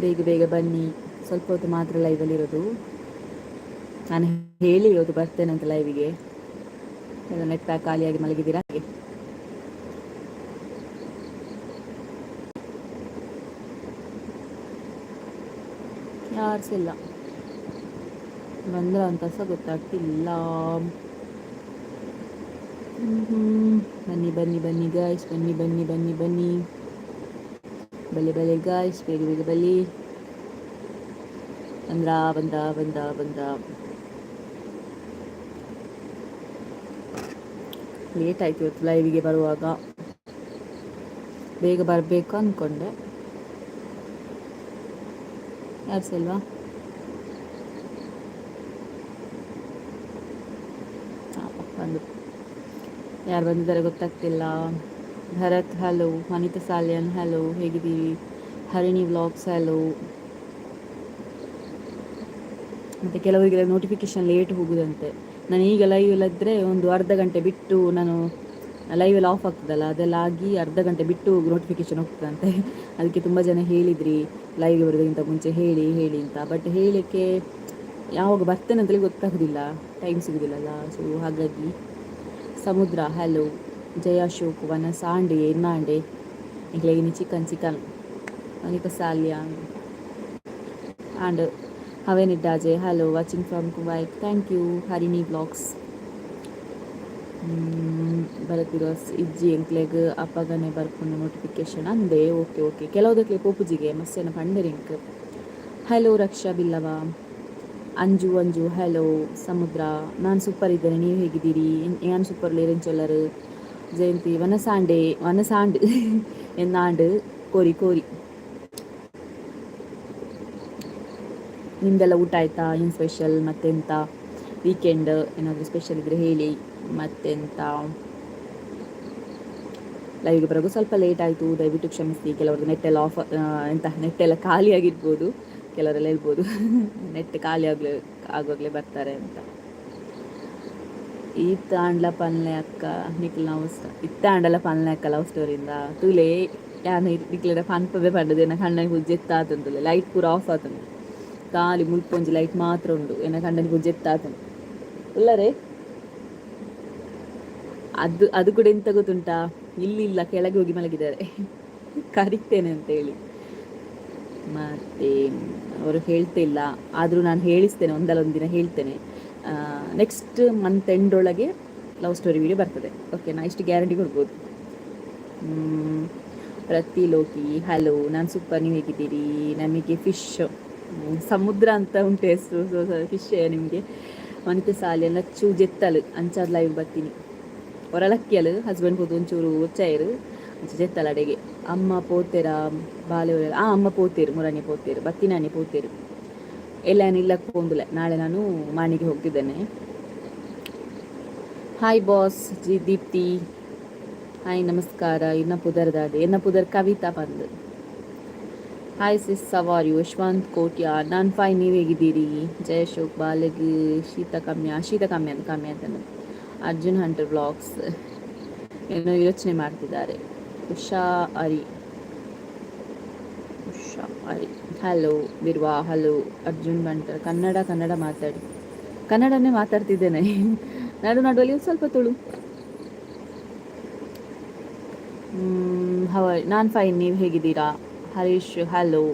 ಬೇಗ ಬೇಗ ಬನ್ನಿ, ಸ್ವಲ್ಪ ಹೊತ್ತು ಮಾತ್ರ ಲೈವಲ್ಲಿರೋದು. ನಾನು ಹೇಳಿ ಇವತ್ತು ಬರ್ತೇನೆ ಅಂತ ಲೈವಿಗೆ. ಎಲ್ಲ ನೆಟ್ ಪ್ಯಾಕ್ ಖಾಲಿಯಾಗಿ ಮಲಗಿದ್ದೀರಾ ಹಾಗೆ? ಯಾರು ಸಹ ಇಲ್ಲ, ಬಂದ್ರ ಅಂತ ಸಹ ಗೊತ್ತಾಗ್ತಿಲ್ಲ. ಬನ್ನಿ ಬನ್ನಿ ಬನ್ನಿ ಗಾಯ್ಸ್, ಬನ್ನಿ ಬನ್ನಿ ಬನ್ನಿ ಬನ್ನಿ, ಬಲೆ ಬಲೆ ಗಾಯ್ಸ್, ಬೇಗ ಬೇಗ ಬಲ್ಲಿ. ಬಂದ ಬಂದ ಬಂದ ಬಂದ. ಲೇಟ್ ಆಯ್ತು ಇವತ್ತು ಲೈವಿಗೆ ಬರುವಾಗ. ಬೇಗ ಬರಬೇಕು ಅಂದ್ಕೊಂಡೆ, ಯಾರು ಸಹ ಇಲ್ವಾ? ಬಂದು ಯಾರು ಬಂದಿದ್ದಾರೆ ಗೊತ್ತಾಗ್ತಿಲ್ಲ. ಭರತ್ ಹಲೋ, ಅನಿತಾ ಸಾಲ್ಯನ್ ಹಲೋ, ಹೇಗಿದ್ದೀವಿ? Harini vlogs hello. ಮತ್ತು ಕೆಲವರಿಗೆಲ್ಲ ನೋಟಿಫಿಕೇಷನ್ ಲೇಟ್ ಹೋಗುದಂತೆ. ನಾನು ಈಗ ಲೈವಲ್ಲಿದ್ದರೆ ಒಂದು ಅರ್ಧ ಗಂಟೆ ಬಿಟ್ಟು ನಾನು ಲೈವಲ್ಲಿ ಆಫ್ ಆಗ್ತದಲ್ಲ, ಅದೆಲ್ಲ ಆಗಿ ಅರ್ಧ ಗಂಟೆ ಬಿಟ್ಟು ನೋಟಿಫಿಕೇಷನ್ ಹೋಗ್ತದಂತೆ. ಅದಕ್ಕೆ ತುಂಬ ಜನ ಹೇಳಿದ್ರಿ ಲೈವ್ ಬರೋದಕ್ಕಿಂತ ಮುಂಚೆ ಹೇಳಿ ಹೇಳಿ ಅಂತ. ಬಟ್ ಹೇಳಲಿಕ್ಕೆ ಯಾವಾಗ ಬರ್ತೇನೆ ಅಂತೇಳಿ ಗೊತ್ತಾಗೋದಿಲ್ಲ, ಟೈಮ್ ಸಿಗೋದಿಲ್ಲಲ್ಲ. ಸೊ ಹಾಗಾಗಿ ಸಮುದ್ರ ಹಲೋ, ಜಯ ಅಶೋಕ್ ವನ ಸಾಂಡೆ ಎನ್ನಾಂಡೆ ಇಂಗ್ಲೇನಿ ಚಿಕನ್ ಅನಿತಾ ಸಾಲ್ಯ ಆ್ಯಂಡ್ ಹವೇನಿದ್ದಾಜೆ hello, watching from Kuwait, thank you. Harini blogs ಬರುತ್ತಿರೋ ಇಜ್ಜಿ ಎಂಕ್ಲೆಗ್ ಅಪ್ಪಗನೆ ಬರ್ಕೊಂಡು ನೋಟಿಫಿಕೇಶನ್ ಅಂದೆ. ಓಕೆ ಓಕೆ, ಕೆಲವುದಕ್ಕೆ ಪೋಪುಜಿಗೆ ಮಸ್ಸೇನ ಪಂಡರಿಂಕ್. Hello Raksha Billava, Anju Anju hello. ಸಮುದ್ರ ನಾನು ಸೂಪರ್ ಇದ್ದೇನೆ, ನೀವು ಹೇಗಿದ್ದೀರಿ? ನಾನು ಸೂಪರ್ ಲೇರೆಂಚೊಲ್ಲರು. ಜಯಂತಿ ವನಸಾಂಡ್ ಎನ್ನಾಂಡು ಕೋರಿ ಕೋರಿ. ನಿಮ್ದೆಲ್ಲ ಊಟ ಆಯಿತಾ? ಏನು ಸ್ಪೆಷಲ್? ಮತ್ತೆಂತ ವೀಕೆಂಡ್ ಏನಾದರೂ ಸ್ಪೆಷಲ್ ಇದ್ದರೆ ಹೇಳಿ. ಮತ್ತೆಂತ ಲೈವ್ಗೆ ಬರೋದು ಸ್ವಲ್ಪ ಲೇಟ್ ಆಯಿತು, ದಯವಿಟ್ಟು ಕ್ಷಮಿಸಿ. ಕೆಲವ್ರದ್ದು ನೆಟ್ಟೆಲ್ಲ ನೆಟ್ಟೆಲ್ಲ ಖಾಲಿಯಾಗಿರ್ಬೋದು, ಕೆಲವರೆಲ್ಲ ಇರ್ಬೋದು ನೆಟ್ ಖಾಲಿ ಆಗುವಾಗಲೇ ಬರ್ತಾರೆ ಅಂತ. ಈತ ಆಂಡ್ಲ ಪಲ್ಲೆ ಅಕ್ಕ ನಿಖಿಲ್ ನಾವು ಇತ್ತ ಆಂಡಲ ಪಲ್ಲೆ ಅಕ್ಕ ಲವ್ ಸ್ಟೋರಿಯಿಂದ ತುಲೆ ಯಾನು ನಿಖಿಲ ಪನ್ಪವೇ ಪಂಡದು ಎನ್ನ ಕಣ್ಣಗೆ ಹುಜ್ಜೆತ್ತ ಆತಂತುಲೆ. ಲೈಟ್ ಪೂರ ಆಫ್ ಆತಂದು, ಖಾಲಿ ಮುಲ್ಪೊಂಜಿ ಲೈಟ್ ಮಾತ್ರ ಉಂಡು, ಎನ್ನ ಕಣ್ಣಗೆ ಹುಜ್ಜೆತ್ತ ಆತಂದು ಉಲ್ಲರೇ. ಅದು ಕೂಡ ಎಂತ ಗೊತ್ತುಂಟಾ, ಇಲ್ಲ ಕೆಳಗೆ ಹೋಗಿ ಮಲಗಿದ್ದಾರೆ ಕರಿತೇನೆ ಅಂತೇಳಿ. ಮತ್ತು ಅವರು ಹೇಳ್ತಿಲ್ಲ, ಆದರೂ ನಾನು ಹೇಳಿಸ್ತೇನೆ, ಒಂದಲ್ಲ ದಿನ ಹೇಳ್ತೇನೆ. ನೆಕ್ಸ್ಟ್ ಮಂತ್ ಎಂಡೊಳಗೆ ಲವ್ ಸ್ಟೋರಿ ವಿಡಿಯೋ ಬರ್ತದೆ, ಓಕೆನಾ? ಇಷ್ಟು ಗ್ಯಾರಂಟಿ ಕೊಡ್ಬೋದು. ಪ್ರತಿ ಲೋಕಿ ಹಲೋ, ನಾನು ಸೂಪರ್, ನೀವು ಹೇಗಿದ್ದೀರಿ? ನಮಗೆ ಫಿಶ್ ಸಮುದ್ರ ಅಂತ ಉಂಟು ಹೆಸರು, ಸೊ ಫಿಶ್ ನಿಮಗೆ. ವನಿತೆ ಸಾಲಿ ಲಚ್ಚು ಜೆತ್ತಲು ಅಂಚಾದ ಲೈವ್ ಬರ್ತೀನಿ. ಒರಳಕ್ಕಿಯಲು ಹಸ್ಬೆಂಡ್ ಹೋದು ಒಂಚೂರು ಒಚ್ಚಾಯರು ಜೆತ್ತಲ ಅಡೆಗೆ. ಅಮ್ಮ ಪೋತೆರ ಬಾಲೆ ಅಮ್ಮ ಪೋತೇರು, ಮುರಾಣಿ ಪೋತೇರು, ಬತ್ತಿನಾನಿ ಪೋತೇರು. ಎಲ್ಲಾನು ಇಲ್ಲಕ್ಕೆ ಹೋಗುದಿಲ್ಲ, ನಾಳೆ ನಾನು ಮಾಣಿಗೆ ಹೋಗ್ತಿದ್ದೇನೆ. ಹಾಯ್ ಬಾಸ್ ದೀಪ್ತಿ, ಹಾಯ್ ನಮಸ್ಕಾರ. ಇನ್ನ ಪುದರ್ದಾದೆ ಎನ್ನ ಪುದರ್ ಕವಿತಾ ಬಂದು. ಹಾಯ್ ಸಿಸ್ ಸವಾರಿ ಯಶವಂತ್ ಕೋಟ್ಯಾ, ನಾನು ಫೈನ್, ನೀವು ಹೇಗಿದ್ದೀರಿ? ಜಯಶೋಕ್ ಬಾಲಗ್ ಶೀತ ಕಮ್ಮಿ ಅಂತ ಅರ್ಜುನ್ ಹಂಟರ್ ಬ್ಲಾಗ್ಸ್ ಏನೋ ಯೋಚನೆ ಮಾಡ್ತಿದ್ದಾರೆ. ಉಷಾ ಅರಿ ಹಲೋ ಬಿರ್ವಾ ಹಲೋ. ಅರ್ಜುನ್ ಬಂಟರ್ ಕನ್ನಡ ಮಾತಾಡಿ. ಕನ್ನಡನೇ ಮಾತಾಡ್ತಿದ್ದೇನೆ, ನಡುವಲ್ಲಿ ಸ್ವಲ್ಪ ತುಳು. ನಾನು ಫೈನ್, ನೀವು ಹೇಗಿದ್ದೀರಾ? ಹರೀಶ್ ಹಲೋ.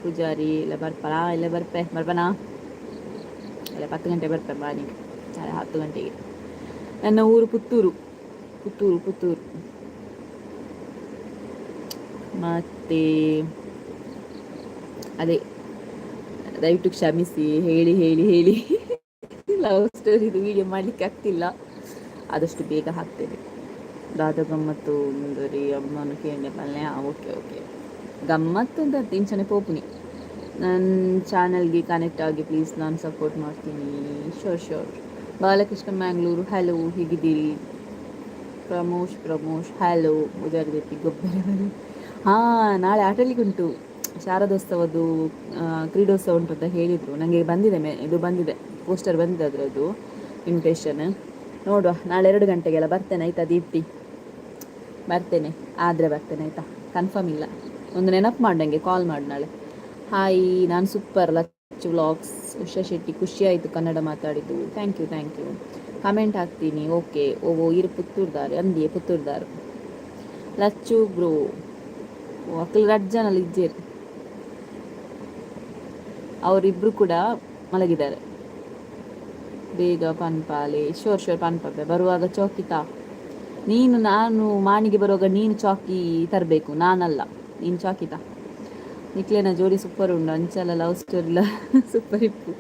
ಪೂಜಾರಿ ಇಲ್ಲ ಬರ್ಪನಾ ಇಲ್ಲ 10 ಗಂಟೆ ಬರ್ಪೆ ಮಾರ್ನಿಂಗ್, 10 ಗಂಟೆಗೆ. ನನ್ನ ಊರು ಪುತ್ತೂರು. ಮತ್ತು ಅದೇ ದಯವಿಟ್ಟು ಕ್ಷಮಿಸಿ, ಹೇಳಿ ಲವ್ ಸ್ಟೋರಿದು ವಿಡಿಯೋ ಮಾಡಲಿಕ್ಕೆ ಆಗ್ತಿಲ್ಲ. ಆದಷ್ಟು ಬೇಗ ಹಾಕ್ತೇನೆ. ದಾದ ಗಮ್ಮತ್ತು ಮುಂದುವರಿ ಅಮ್ಮನ ಕೇಂದ್ರ ಪಲ್ಲೆ. ಓಕೆ ಗಮ್ಮತ್ತು ಅಂತ ತಿನ್ಸನೆ ಪೋಪುನಿ. ನನ್ನ ಚಾನಲ್ಗೆ ಕನೆಕ್ಟ್ ಆಗಿ ಪ್ಲೀಸ್, ನಾನು ಸಪೋರ್ಟ್ ಮಾಡ್ತೀನಿ. ಶೋರ್. ಬಾಲಕೃಷ್ಣ ಮ್ಯಾಂಗ್ಳೂರು ಹಲೋ, ಹೇಗಿದ್ದೀರಿ? ಪ್ರಮೋಶ್ ಹಲೋ. ಮುಜಾರಿದೆತ್ತಿ ಗೊಬ್ಬರ ನಾಳೆ ಆಟಲಿಕ್ಕೆ ಉಂಟು. ಶಾರದೋತ್ಸವದ್ದು ಕ್ರೀಡೋತ್ಸವ ಉಂಟು ಅಂತ ಹೇಳಿದರು. ನನಗೆ ಬಂದಿದೆ, ಇದು ಬಂದಿದೆ, ಪೋಸ್ಟರ್ ಬಂದಿದೆ ಅದರದ್ದು ಇನ್ವಿಟೇಷನ್. ನೋಡುವ ನಾಳೆ 2 ಗಂಟೆಗೆಲ್ಲ ಬರ್ತೇನೆ ಆಯಿತಾ ದೀಪ್ತಿ, ಬರ್ತೇನೆ ಆದರೆ ಬರ್ತೇನೆ ಆಯಿತಾ, ಕನ್ಫರ್ಮ್ ಇಲ್ಲ. ಒಂದು ನೆನಪು ಮಾಡಿ ನನಗೆ ಕಾಲ್ ಮಾಡಿ ನಾಳೆ. ಹಾಯ್, ನಾನು ಸೂಪರ್ ಲಚ್ಚು ವ್ಲಾಗ್ಸ್. ಉಷಾ ಶೆಟ್ಟಿ, ಖುಷಿ ಆಯಿತು ಕನ್ನಡ ಮಾತಾಡಿದ್ದು. Thank you thank you. Comment ಹಾಕ್ತೀನಿ. ಓಕೆ. ಓ ಇರು ಪುತ್ತೂರ್ದಾರೆ ಅಂದಿಯೇ ಪುತ್ತೂರ್ದಾರು ಲಚ್ಚು ಬ್ರೋ. ಅಕ್ಕಲ್ ರಡ್ಜನಲ್ಲಿ ಇಜ್ಜೇರು, ಅವರಿಬ್ಬರು ಕೂಡ ಮಲಗಿದ್ದಾರೆ. ಬೇಗ ಪನ್ಪಾಲೆ ಶೋರ್ ಶೋರ್ ಪನ್ಪಾಪೆ ಬರುವಾಗ ಚೌಕಿತಾ ನೀನು, ನಾನು ಮಾಣಿಗೆ ಬರುವಾಗ ನೀನು ಚಾಕಿ ತರಬೇಕು, ನಾನಲ್ಲ, ನೀನು ಚಾಕಿತಾ. ನಿಕ್ಲೇನ ಜೋಡಿ ಸೂಪರ್ ಉಂಡು, ಅಂಚಲ ಲವ್ ಸ್ಟೋರಿಲ್ಲ ಸೂಪರ್ ಇಪ್ಪು,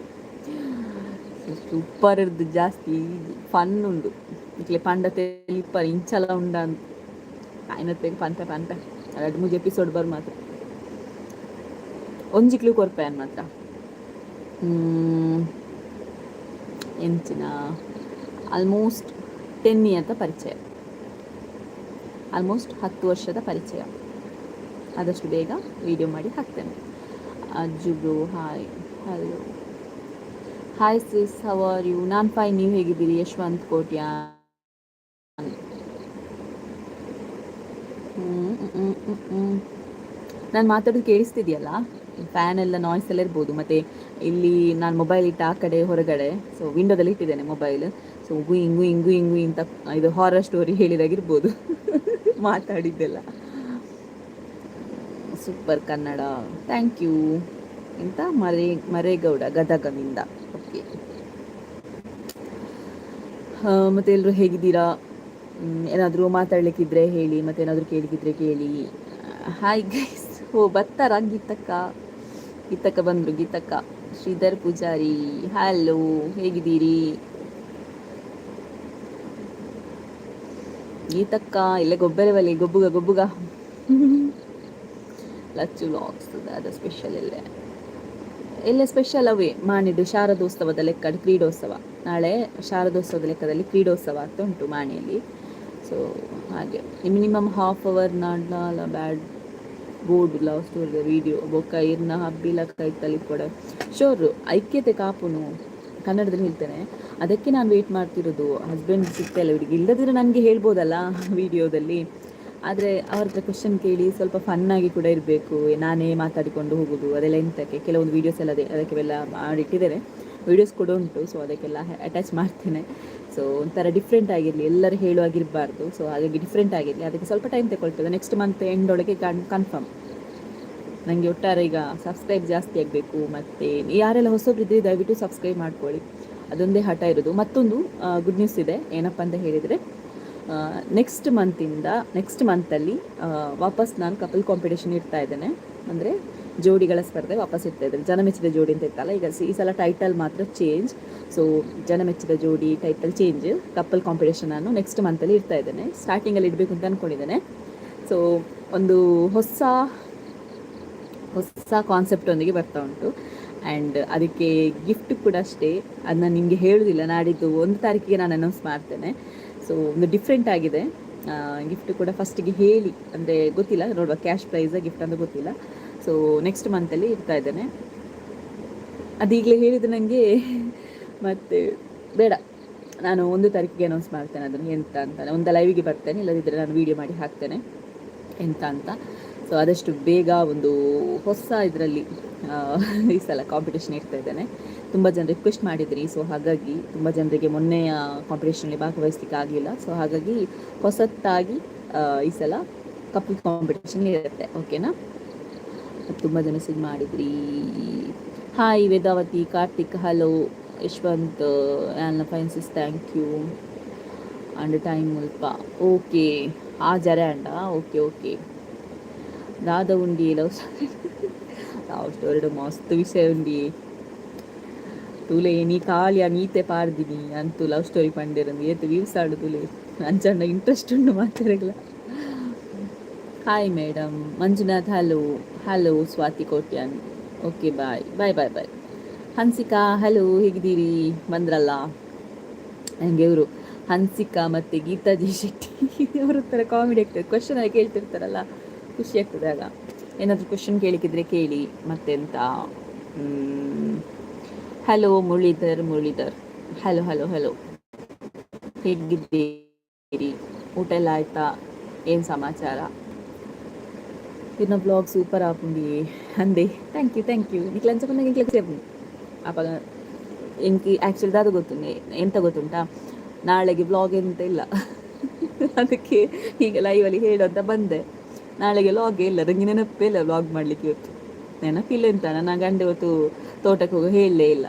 ಸೂಪರ್ ಇರ್ದು ಜಾಸ್ತಿ ಫನ್ ಉಂಡು. ನಿಕ್ಲೆ ಪಂಡ ತೆಲಿಪ್ಪರ್ ಇಂಚಲ ಉಂಡ ಅಂತ ಆಯ್ನತ್ತೆ ಪಂಪೆ ಪಂಪೆ 2-3 ಎಪಿಸೋಡ್ ಬರ್ ಮಾತ್ರ ಒಂಜಿಕ್ಲು ಕೊರ್ಪೆನ್ ಮಾತ್ರ. ಎಂಚಿನ ಆಲ್ಮೋಸ್ಟ್ 10 ಇಯರ್ದ ಪರಿಚಯ, ಆಲ್ಮೋಸ್ಟ್ 10 ವರ್ಷದ ಪರಿಚಯ. ಆದಷ್ಟು ಬೇಗ ವಿಡಿಯೋ ಮಾಡಿ ಹಾಕ್ತೇನೆ. Ajju bro hi. Hello hi sis, how are you? ನಾನು ಫೈನ್, ನೀವು ಹೇಗಿದ್ದೀರಿ? ಯಶವಂತ್ ಕೋಟ್ಯಾ. ನಾನು ಮಾತಾಡೋದು ಕೇಳಿಸ್ತಿದೆಯಲ್ಲ? ಫ್ಯಾನ್ ಎಲ್ಲ ನಾಯ್ಸ್ ಎಲ್ಲ ಇರ್ಬೋದು. ಮತ್ತು ಇಲ್ಲಿ ನಾನು ಮೊಬೈಲ್ ಇಟ್ಟು ಆ ಕಡೆ ಹೊರಗಡೆ, ಸೊ ವಿಂಡೋದಲ್ಲಿ ಇಟ್ಟಿದ್ದೇನೆ ಮೊಬೈಲ್. ಸೊ ಇಂಗು ಅಂತ ಇದು ಹಾರರ್ ಸ್ಟೋರಿ ಹೇಳಿದಾಗಿರ್ಬೋದು ಮಾತಾಡಿದ್ದೆಲ್ಲ. Super Kannada, thank you. ಎಂತ ಮರೇಗೌಡ ಗದಗನಿಂದ. ಓಕೆ, ಮತ್ತು ಎಲ್ಲರೂ ಹೇಗಿದ್ದೀರಾ? ಏನಾದರೂ ಮಾತಾಡ್ಲಿಕ್ಕಿದ್ರೆ ಹೇಳಿ, ಮತ್ತು ಏನಾದರೂ ಕೇಳಿಕಿದ್ರೆ ಕೇಳಿ. Hi guys. ಓ ಬರ್ತಾರ ಗೀತಕ್ಕ ಬಂದರು. ಗೀತಕ್ಕ, ಶ್ರೀಧರ್ ಪೂಜಾರಿ, ಹಲೋ, ಹೇಗಿದ್ದೀರಿ ಗೀತಕ್ಕ? ಇಲ್ಲೇ ಗೊಬ್ಬರವಲ್ಲಿ ಗೊಬ್ಬುಗ ಲಚ್ಚು ಲಾಕ್ಸ್ ಅದು ಸ್ಪೆಷಲ್ ಎಲ್ಲ ಸ್ಪೆಷಲ್ ಅವೇ ಮಾಣಿದ್ದು ಶಾರದೋತ್ಸವದ ಲೆಕ್ಕ, ಕ್ರೀಡೋತ್ಸವ ನಾಳೆ. ಶಾರದೋತ್ಸವದ ಲೆಕ್ಕದಲ್ಲಿ ಕ್ರೀಡೋತ್ಸವ ಅಂತ ಉಂಟು ಮಾಣಿಯಲ್ಲಿ. ಸೊ ಹಾಗೆ ಮಿನಿಮಮ್ ಹಾಫ್ ಅವರ್ ನಾಡ್ಲ ಬ್ಯಾಡ್ ಬೋರ್ಡ್ ಲವ್ ಸ್ಟೋರಿ ವಿಡಿಯೋ ಬೊಕ್ಕ ಇರ್ನ ಹಬ್ಬಿಲ ಕೈತಲ್ಲಿ ಕೂಡ ಶೋರು ಐಕ್ಯತೆ ಕಾಪುನು ಕನ್ನಡದಲ್ಲಿ ಹೇಳ್ತೇನೆ. ಅದಕ್ಕೆ ನಾನು ವೆಯ್ಟ್ ಮಾಡ್ತಿರೋದು. ಹಸ್ಬೆಂಡ್ ಸಿಗ್ತಾಯಿಲ್ಲ ಇವರಿಗೆ, ಇಲ್ಲದಿದ್ರೆ ನನಗೆ ಹೇಳ್ಬೋದಲ್ಲ ವೀಡಿಯೋದಲ್ಲಿ. ಆದರೆ ಅವ್ರ ಹತ್ರ ಕ್ವಶನ್ ಕೇಳಿ ಸ್ವಲ್ಪ ಫನ್ನಾಗಿ ಕೂಡ ಇರಬೇಕು. ನಾನೇ ಮಾತಾಡಿಕೊಂಡು ಹೋಗೋದು ಅದೆಲ್ಲ ಎಂತಕ್ಕೆ. ಕೆಲವೊಂದು ವೀಡಿಯೋಸ್ ಎಲ್ಲ ಅದಕ್ಕೆಲ್ಲ ಮಾಡಿಟ್ಟಿದ್ದೇನೆ, ವೀಡಿಯೋಸ್ ಕೂಡ ಉಂಟು. ಸೊ ಅದಕ್ಕೆಲ್ಲ ಅಟ್ಯಾಚ್ ಮಾಡ್ತೇನೆ. ಸೊ ಒಂಥರ ಡಿಫ್ರೆಂಟ್ ಆಗಿರಲಿ, ಎಲ್ಲರೂ ಹೇಳುವಾಗಿರಬಾರ್ದು. ಸೊ ಹಾಗಾಗಿ ಡಿಫ್ರೆಂಟ್ ಆಗಿರಲಿ, ಅದಕ್ಕೆ ಸ್ವಲ್ಪ ಟೈಮ್ ತಗೊಳ್ತದೆ. ನೆಕ್ಸ್ಟ್ ಮಂತ್ ಎಂಡೊಳಗೆ ಕನ್ಫರ್ಮ್. ನನಗೆ ಒಟ್ಟಾರೆ ಈಗ ಸಬ್ಸ್ಕ್ರೈಬ್ ಜಾಸ್ತಿ ಆಗಬೇಕು. ಮತ್ತು ಯಾರೆಲ್ಲ ಹೊಸಬ್ರಿದ್ರೆ ದಯವಿಟ್ಟು ಸಬ್ಸ್ಕ್ರೈಬ್ ಮಾಡ್ಕೊಳ್ಳಿ, ಅದೊಂದೇ ಹಠ ಇರೋದು. ಮತ್ತೊಂದು ಗುಡ್ ನ್ಯೂಸ್ ಇದೆ. ಏನಪ್ಪ ಅಂತ ಹೇಳಿದರೆ, ನೆಕ್ಸ್ಟ್ ಮಂತಲ್ಲಿ ವಾಪಸ್ ನಾನು ಕಪಲ್ ಕಾಂಪಿಟೇಷನ್ ಇಡ್ತಾ ಇದ್ದೇನೆ. ಅಂದರೆ ಜೋಡಿಗಳ ಸ್ಪರ್ಧೆ ವಾಪಸ್ ಇರ್ತಾ ಇದ್ದೇನೆ. ಜನಮೆಚ್ಚಿದ ಜೋಡಿ ಅಂತ ಇತ್ತಲ್ಲ, ಈಗ ಈ ಸಲ ಟೈಟಲ್ ಮಾತ್ರ ಚೇಂಜ್. ಸೊ ಜನಮೆಚ್ಚಿದ ಜೋಡಿ ಟೈಟಲ್ ಚೇಂಜ್, ಕಪಲ್ ಕಾಂಪಿಟೇಷನ್ ನಾನು ನೆಕ್ಸ್ಟ್ ಮಂತಲ್ಲಿ ಇಡ್ತಾ ಇದ್ದೇನೆ. ಸ್ಟಾರ್ಟಿಂಗಲ್ಲಿ ಇಡಬೇಕು ಅಂತ ಅಂದ್ಕೊಂಡಿದ್ದೇನೆ. ಸೊ ಒಂದು ಹೊಸ ಕಾನ್ಸೆಪ್ಟ್ ಒಂದಿಗೆ ಬರ್ತಾ ಉಂಟು. ಆ್ಯಂಡ್ ಅದಕ್ಕೆ ಗಿಫ್ಟ್ ಕೂಡ ಅಷ್ಟೇ, ಅದನ್ನ ನಿಮಗೆ ಹೇಳೋದಿಲ್ಲ, ನಾಡಿದ್ದು 1 ತಾರೀಕಿಗೆ ನಾನು ಅನೌನ್ಸ್ ಮಾಡ್ತೇನೆ. ಸೊ ಒಂದು ಡಿಫ್ರೆಂಟ್ ಆಗಿದೆ ಗಿಫ್ಟ್ ಕೂಡ. ಫಸ್ಟಿಗೆ ಹೇಳಿ ಅಂದರೆ ಗೊತ್ತಿಲ್ಲ, ನೋಡುವ ಕ್ಯಾಶ್ ಪ್ರೈಸ್ ಗಿಫ್ಟ್ ಅಂತ ಗೊತ್ತಿಲ್ಲ. ಸೊ ನೆಕ್ಸ್ಟ್ ಮಂತಲ್ಲಿ ಇಡ್ತಾ ಇದ್ದೇನೆ. ಅದೀಗಲೇ ಹೇಳಿದ್ದು ನನಗೆ ಮತ್ತು ಬೇಡ, ನಾನು 1 ತಾರೀಕಿಗೆ ಅನೌನ್ಸ್ ಮಾಡ್ತೇನೆ ಅದನ್ನು ಎಂತ ಅಂತ. ಒಂದು ಲೈವಿಗೆ ಬರ್ತೇನೆ, ಇಲ್ಲದಿದ್ದರೆ ನಾನು ವೀಡಿಯೋ ಮಾಡಿ ಹಾಕ್ತೇನೆ ಎಂತ ಅಂತ. ಸೊ ಆದಷ್ಟು ಬೇಗ ಒಂದು ಹೊಸ ಇದರಲ್ಲಿ ಈ ಸಲ ಕಾಂಪಿಟೇಷನ್ ಇಡ್ತಾ ಇದ್ದೇನೆ. ತುಂಬ ಜನ ರಿಕ್ವೆಸ್ಟ್ ಮಾಡಿದ್ರಿ. ಸೊ ಹಾಗಾಗಿ ತುಂಬ ಜನರಿಗೆ ಮೊನ್ನೆಯ ಕಾಂಪಿಟೇಷನಲ್ಲಿ ಭಾಗವಹಿಸ್ಲಿಕ್ಕೆ ಆಗಲಿಲ್ಲ. ಸೊ ಹಾಗಾಗಿ ಹೊಸತಾಗಿ ಈ ಸಲ ಕಪಲ್ ಕಾಂಪಿಟೇಷನ್ ಇರುತ್ತೆ. ಓಕೆನಾ? ತುಂಬ ಜನ ಸಿಗ್ ಮಾಡಿದ್ರಿ. Hi Vedavati, Karthik, hello Yashwant, am fine sis, thank you. And time ಮುಲ್ಪ ಓಕೆ ಆ ಜರೆ ಅಂಡ ಓಕೆ ದಾದ ಉಂಡಿ ಲವ್ ಸ್ಟೋರಿ ಮಸ್ತ್ ವಿಷಯ ಉಂಡಿ ತುಲೆ ನೀ ಕಾಲಿಯ ನೀತೆ ಪಾಡ್ದಿನಿ ಅಂತೂ ಲವ್ ಸ್ಟೋರಿ ಪಂಡಿರಂದು ಏತು ವ್ಯೂಸ್ ಆಡುದುಲೆ ಅಂಚಂಡ ಇಂಟ್ರೆಸ್ಟ್ ಉಂಡು ಮಾತಾಡಲ್ಲ. Hi madam Manjunath, hello Swathi Kotian, okay bye. Hansika, hello, ಹೇಗಿದ್ದೀರಿ? ಬಂದ್ರಲ್ಲ ನನಗೆ ಇವರು ಹನ್ಸಿಕಾ ಮತ್ತು ಗೀತಾಜಿ ಶೆಟ್ಟಿ ಅವ್ರ ಥರ ಕಾಮಿಡಿ ಆಗ್ತದೆ. ಕ್ವಶನ್ ಆಗಿ ಕೇಳ್ತಿರ್ತಾರಲ್ಲ, ಖುಷಿ ಆಗ್ತದೆ. ಆಗ ಏನಾದರೂ ಕ್ವಶನ್ ಕೇಳಿಕಿದ್ರೆ ಕೇಳಿ. ಮತ್ತೆಂತ ಹಲೋ ಮುರಳೀಧರ್, ಹಲೋ ಹೇಗಿದ್ದೀರಿ? ಊಟ ಎಲ್ಲ ಆಯ್ತಾ? ಏನು ಸಮಾಚಾರ? ಇನ್ನ ಬ್ಲಾಗ್ ಸೂಪರ್ ಆಪುಂಡಿ ಅಂದೆ. ಥ್ಯಾಂಕ್ ಯು నీకు లంచ్ ಬಂದಾಗ ఇంట్లోకి ಸೇಪು ಅಪ್ಪ ಇಂಕಿ ಆ್ಯಕ್ಚುಲಿ ಅದು ಗೊತ್ತುಂಟು ಎಂತ ಗೊತ್ತುಂಟಾ, ನಾಳೆಗೆ ಬ್ಲಾಗ್ ಎಂತ ಇಲ್ಲ. ಅದಕ್ಕೆ ಈಗ ಲೈವಲ್ಲಿ ಹೇಳು ಅಂತ ಬಂದೆ. ನಾಳೆಗೆ ಲಾಗೇ ಇಲ್ಲ, ನನಗೆ ನೆನಪೇ ಇಲ್ಲ ವ್ಲಾಗ್ ಮಾಡಲಿಕ್ಕೆ. ಇವತ್ತು ನೆನಪಿಲ್ಲ ಅಂತ ನನ್ನ ಗಂಡ ಇವತ್ತು ತೋಟಕ್ಕೆ ಹೋಗೋ ಹೇಳಲೇ ಇಲ್ಲ.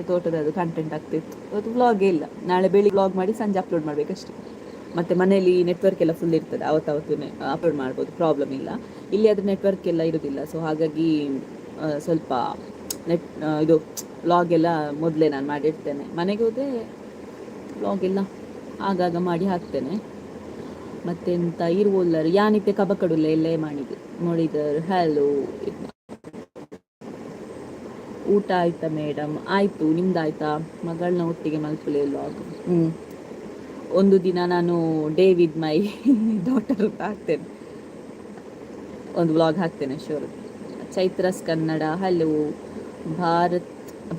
ತೋಟದ ಅದು ಕಂಟೆಂಟ್ ಆಗ್ತಿತ್ತು. ಇವತ್ತು ವ್ಲಾಗೇ ಇಲ್ಲ. ನಾಳೆ ಬೆಳಿಗ್ಗೆ ವ್ಲಾಗ್ ಮಾಡಿ ಸಂಜೆ ಅಪ್ಲೋಡ್ ಮಾಡಬೇಕಷ್ಟೆ. ಮತ್ತು ಮನೇಲಿ ನೆಟ್ವರ್ಕ್ ಎಲ್ಲ ಫುಲ್ ಇರ್ತದೆ, ಅವತ್ತು ಅಪ್ಲೋಡ್ ಮಾಡ್ಬೋದು, ಪ್ರಾಬ್ಲಮ್ ಇಲ್ಲ. ಇಲ್ಲಿ ಅದು ನೆಟ್ವರ್ಕ್ ಎಲ್ಲ ಇರೋದಿಲ್ಲ. ಸೊ ಹಾಗಾಗಿ ಸ್ವಲ್ಪ ಇದು ವ್ಲಾಗ್ ಎಲ್ಲ ಮೊದಲೇ ನಾನು ಮಾಡಿರ್ತೇನೆ. ಮನೆಗೆ ಹೋದರೆ ವ್ಲಾಗ್ ಎಲ್ಲ ಆಗಾಗ ಮಾಡಿ ಹಾಕ್ತೇನೆ. ಮತ್ತೆಂತ ಇರುವುಲ್ಲರು ಯಾನಿತ್ತೆ ಕಬಕಡುಲ್ಲ ಎಲ್ಲೇ ಮಾಡಿದ್ದು ನೋಡಿದರು. ಹಲೋ, ಊಟ ಆಯ್ತಾ ಮೇಡಮ್? ಆಯಿತು, ನಿಮ್ದಾಯ್ತಾ? ಮಗಳನ್ನ ಒಟ್ಟಿಗೆ ಮಲ್ಪಲೆ ವ್ಲಾಗ್. ಒಂದು ದಿನ ನಾನು ಡೇ ವಿತ್ ಮೈ ಡಾಟರ್ ಅಂತ ಹಾಕ್ತೇನೆ, ಒಂದು ವ್ಲಾಗ್ ಹಾಕ್ತೇನೆ ಶೋರ್. ಚೈತ್ರಸ್ ಕನ್ನಡ ಹಲೋ.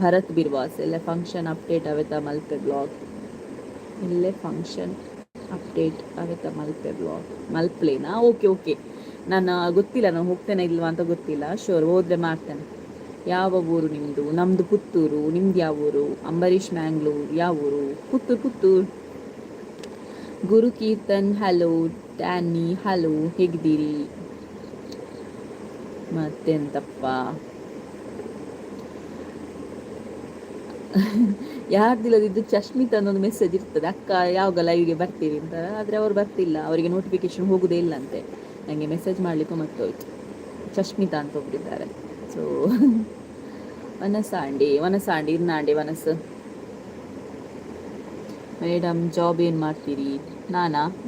ಭರತ್ ಬಿರ್ವಾಸ್ ಎಲ್ಲ ಫಂಕ್ಷನ್ ಅಪ್ಡೇಟ್ ಆವೇತ ಮಲ್ಪೆ ಬ್ಲಾಗ್. ಇಲ್ಲೇ ಫಂಕ್ಷನ್ ಅಪ್ಡೇಟ್ ಆವೇತ ಮಲ್ಪೆ ಬ್ಲಾಗ್ ಮಲ್ಪ್ಲೇನಾ? ಓಕೆ. ನಾನು ಗೊತ್ತಿಲ್ಲ, ನಾನು ಹೋಗ್ತೇನೆ ಇಲ್ವಾ ಅಂತ ಗೊತ್ತಿಲ್ಲ. ಶೋರ್ ಹೋದರೆ ಮಾಡ್ತೇನೆ. ಯಾವ ಊರು ನಿಮ್ಮದು? ನಮ್ಮದು ಪುತ್ತೂರು. ನಿಮ್ದು ಯಾವ ಊರು? ಅಂಬರೀಷ್ ಮ್ಯಾಂಗ್ಳೂರ್. ಯಾವ ಊರು? ಪುತ್ತೂರು. ಗುರು ಕೀರ್ತನ್ ಹಲೋ. ಟ್ಯಾನಿ ಹಲೋ, ಹೇಗಿದ್ದೀರಿ? ಮತ್ತೆಂತಪ್ಪ, ಯಾರ್ದಿಲ್ಲದಿದ್ದು ಚಶ್ಮಿತ್ ಅನ್ನೊಂದು ಮೆಸೇಜ್ ಇರ್ತದೆ, ಅಕ್ಕ ಯಾವಾಗ ಲೈವ್ಗೆ ಬರ್ತೀರಿ ಅಂತ. ಆದರೆ ಅವ್ರು ಬರ್ತಿಲ್ಲ, ಅವರಿಗೆ ನೋಟಿಫಿಕೇಶನ್ ಹೋಗೋದೇ ಇಲ್ಲ ಅಂತೆ. ನನಗೆ ಮೆಸೇಜ್ ಮಾಡಲಿಕ್ಕೂ ಮರ್ತೋಯ್ತು. ಚಶ್ಮಿತಾ ಅಂತ ಒಬ್ಬರಿದ್ದಾರೆ. ಸೊ ವನಸಾಂಡಿ ಇರ್ನಾಂಡಿ ವನಸ್ಸು. ಮೇಡಮ್ ಜಾಬ್ ಏನು ಮಾಡ್ತೀರಿ?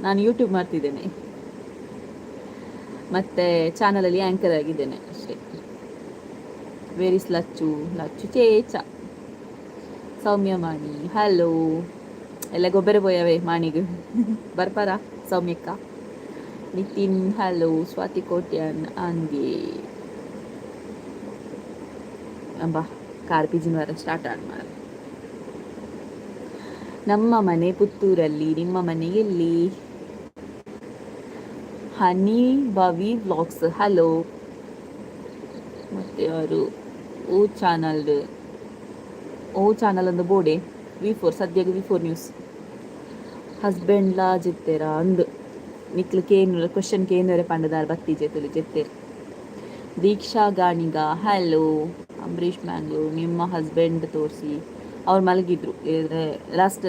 ನಾನು ಯೂಟ್ಯೂಬ್ ಮಾಡ್ತಿದ್ದೇನೆ, ಮತ್ತು ಚಾನಲಲ್ಲಿ ಆ್ಯಂಕರ್ ಆಗಿದ್ದೇನೆ ಅಷ್ಟೇ. ವೇರಿಸ್ ಲಚ್ಚು ಚೇಚ. ಸೌಮ್ಯ ಮಾಣಿ ಹಲೋ. ಎಲ್ಲ ಗೊಬ್ಬರ ಪೋಯವೆ ಮಾಣಿಗೆ ಬರ್ಪಾರ ಸೌಮ್ಯಕ್ಕ. ನಿತಿನ್ ಹಲೋ. ಸ್ವಾತಿ ಕೋಟ್ಯಾನ್ ಅಂಗೆ ಅಂಬ ಕಾರ್ಪಿಜಿನ ವಾರ ಸ್ಟಾರ್ಟ್ ಮಾಡ. ನಮ್ಮ ಮನೆ ಪುತ್ತೂರಲ್ಲಿ, ನಿಮ್ಮ ಮನೆ ಎಲ್ಲಿ? ಹನಿ ಬವಿ ವ್ಲಾಗ್ಸ್ ಹಲೋ. ಮತ್ತು ಯಾರು? ಓ ಚಾನಲ್ ಒಂದು ಬೋಡೆ V4 ಸದ್ಯಕ್ಕೆ V4 ನ್ಯೂಸ್. ಹಸ್ಬೆಂಡ್ಲಾ ಜೆತ್ತೇರಾ ಅಂದು ನಿಕ್ಲು ಕೇನು ಕ್ವಶನ್ ಕೇನರೆ ಪಂಡದಾರ ಬತ್ತಿ ಜೆತ್ತೇರು. ದೀಕ್ಷಾ ಗಾಣಿಗ ಹಲೋ. ಅಂಬರೀಷ್ ಮ್ಯಾಂಗ್ಳೂರ್. ನಿಮ್ಮ ಹಸ್ಬೆಂಡ್ ತೋರಿಸಿ. ಅವ್ರು ಮಲಗಿದ್ರು. ಲಾಸ್ಟ್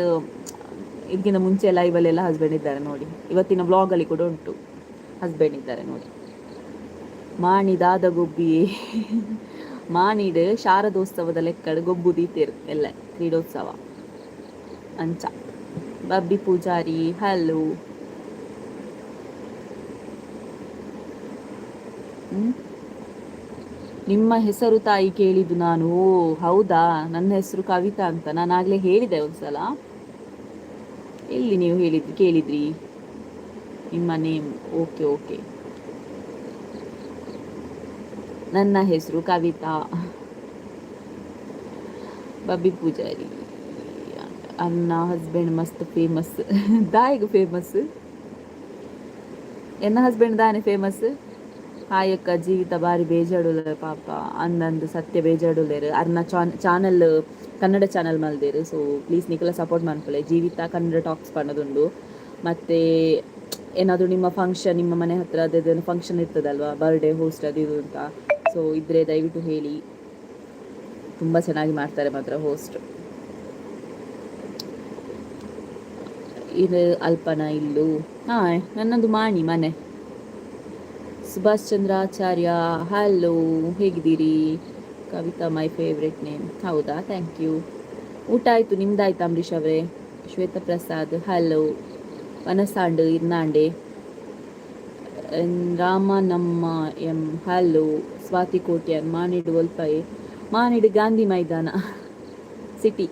ಇದಕ್ಕಿಂತ ಮುಂಚೆ ಲೈವಲ್ಲೆಲ್ಲ ಹಸ್ಬೆಂಡ್ ಇದ್ದಾರೆ ನೋಡಿ. ಇವತ್ತಿನ ಬ್ಲಾಗಲ್ಲಿ ಕೂಡ ಉಂಟು, ಹಸ್ಬೆಂಡ್ ಇದ್ದಾರೆ ನೋಡಿ. ಮಾಣಿದಾದ ಗೊಬ್ಬಿ ಮಾನಿಡ್ ಶಾರದೋತ್ಸವದ ಲೆಕ್ಕಡ್ ಗೊಬ್ಬು ದೀತೇರು ಎಲ್ಲ ಕ್ರೀಡೋತ್ಸವ ಅಂಚ. ಬಬ್ಬಿ ಪೂಜಾರಿ ಹಲೋ. ನಿಮ್ಮ ಹೆಸರು ತಾಯಿ ಕೇಳಿದ್ದು ನಾನು. ಓ ಹೌದಾ, ನನ್ನ ಹೆಸರು ಕವಿತಾ ಅಂತ. ನಾನು ಆಗಲೇ ಹೇಳಿದೆ ಒಂದ್ಸಲ. ಎಲ್ಲಿ ನೀವು ಕೇಳಿದ್ರಿ ನಿಮ್ಮ ನೇಮ್? ಓಕೆ. ನನ್ನ ಹೆಸರು ಕವಿತಾ. ಬಬ್ಬಿ ಪೂಜಾರಿ ಅನ್ನ ಹಸ್ಬೆಂಡ್ ಮಸ್ತ್ ಫೇಮಸ್. ದಾಯಿಗೂ ಫೇಮಸ್, ಎನ್ನ ಹಸ್ಬೆಂಡ್ ದಾನೆ ಫೇಮಸ್. ಹಾಯಕ್ಕ ಜೀವಿತ ಬಾರಿ ಬೇಜಾಡುಲರ ಪಾಪ ಅಂದಂದು ಸತ್ಯ ಬೇಜಾಡುಲೇರು. ಅರ್ನ ಚಾನಲ್ ಕನ್ನಡ ಚಾನಲ್ ಮಲ್ದೇರು. ಸೊ ಪ್ಲೀಸ್ ನಿಕ್ಕೆಲ್ಲ ಸಪೋರ್ಟ್ ಮಾಡ್ಕೊಳ್ಳಿ. ಜೀವಿತ ಕನ್ನಡ ಟಾಕ್ಸ್ ಪನ್ನದುಂಡು. ಮತ್ತು ಏನಾದರೂ ನಿಮ್ಮ ಫಂಕ್ಷನ್, ನಿಮ್ಮ ಮನೆ ಹತ್ರ ಅದೇನು ಫಂಕ್ಷನ್ ಇರ್ತದಲ್ವಾ, ಬರ್ಡೇ ಹೋಸ್ಟ್ ಅದು ಇದು ಅಂತ, ಸೊ ಇದ್ರೆ ದಯವಿಟ್ಟು ಹೇಳಿ. ತುಂಬ ಚೆನ್ನಾಗಿ ಮಾಡ್ತಾರೆ ಮಾತ್ರ ಹೋಸ್ಟ್. ಇದು ಅಲ್ಪನ ಇಲ್ಲು. ನನ್ನದು ಮಾಣಿ ಮನೆ. ಸುಭಾಷ್ ಚಂದ್ರಾಚಾರ್ಯ ಹಲೋ, ಹೇಗಿದ್ದೀರಿ? Kavitha my favourite name. ಹೌದಾ, ಥ್ಯಾಂಕ್ ಯು. ಊಟ ಆಯಿತು, ನಿಮ್ದಾಯ್ತು ಅಂಬರೀಷ್ ಅವರೇ? ಶ್ವೇತಾ ಪ್ರಸಾದ್ ಹಲೋ. ವನಸಾಂಡು ಇರ್ನಾಂಡೆ. Ramanamma M hello. ಸ್ವಾತಿ ಕೋಟ್ಯಾನ್ ಮಾನಿಡು ಒಲ್ಪೈ. ಮಾನಿಡು ಗಾಂಧಿ ಮೈದಾನ ಸಿಟಿ,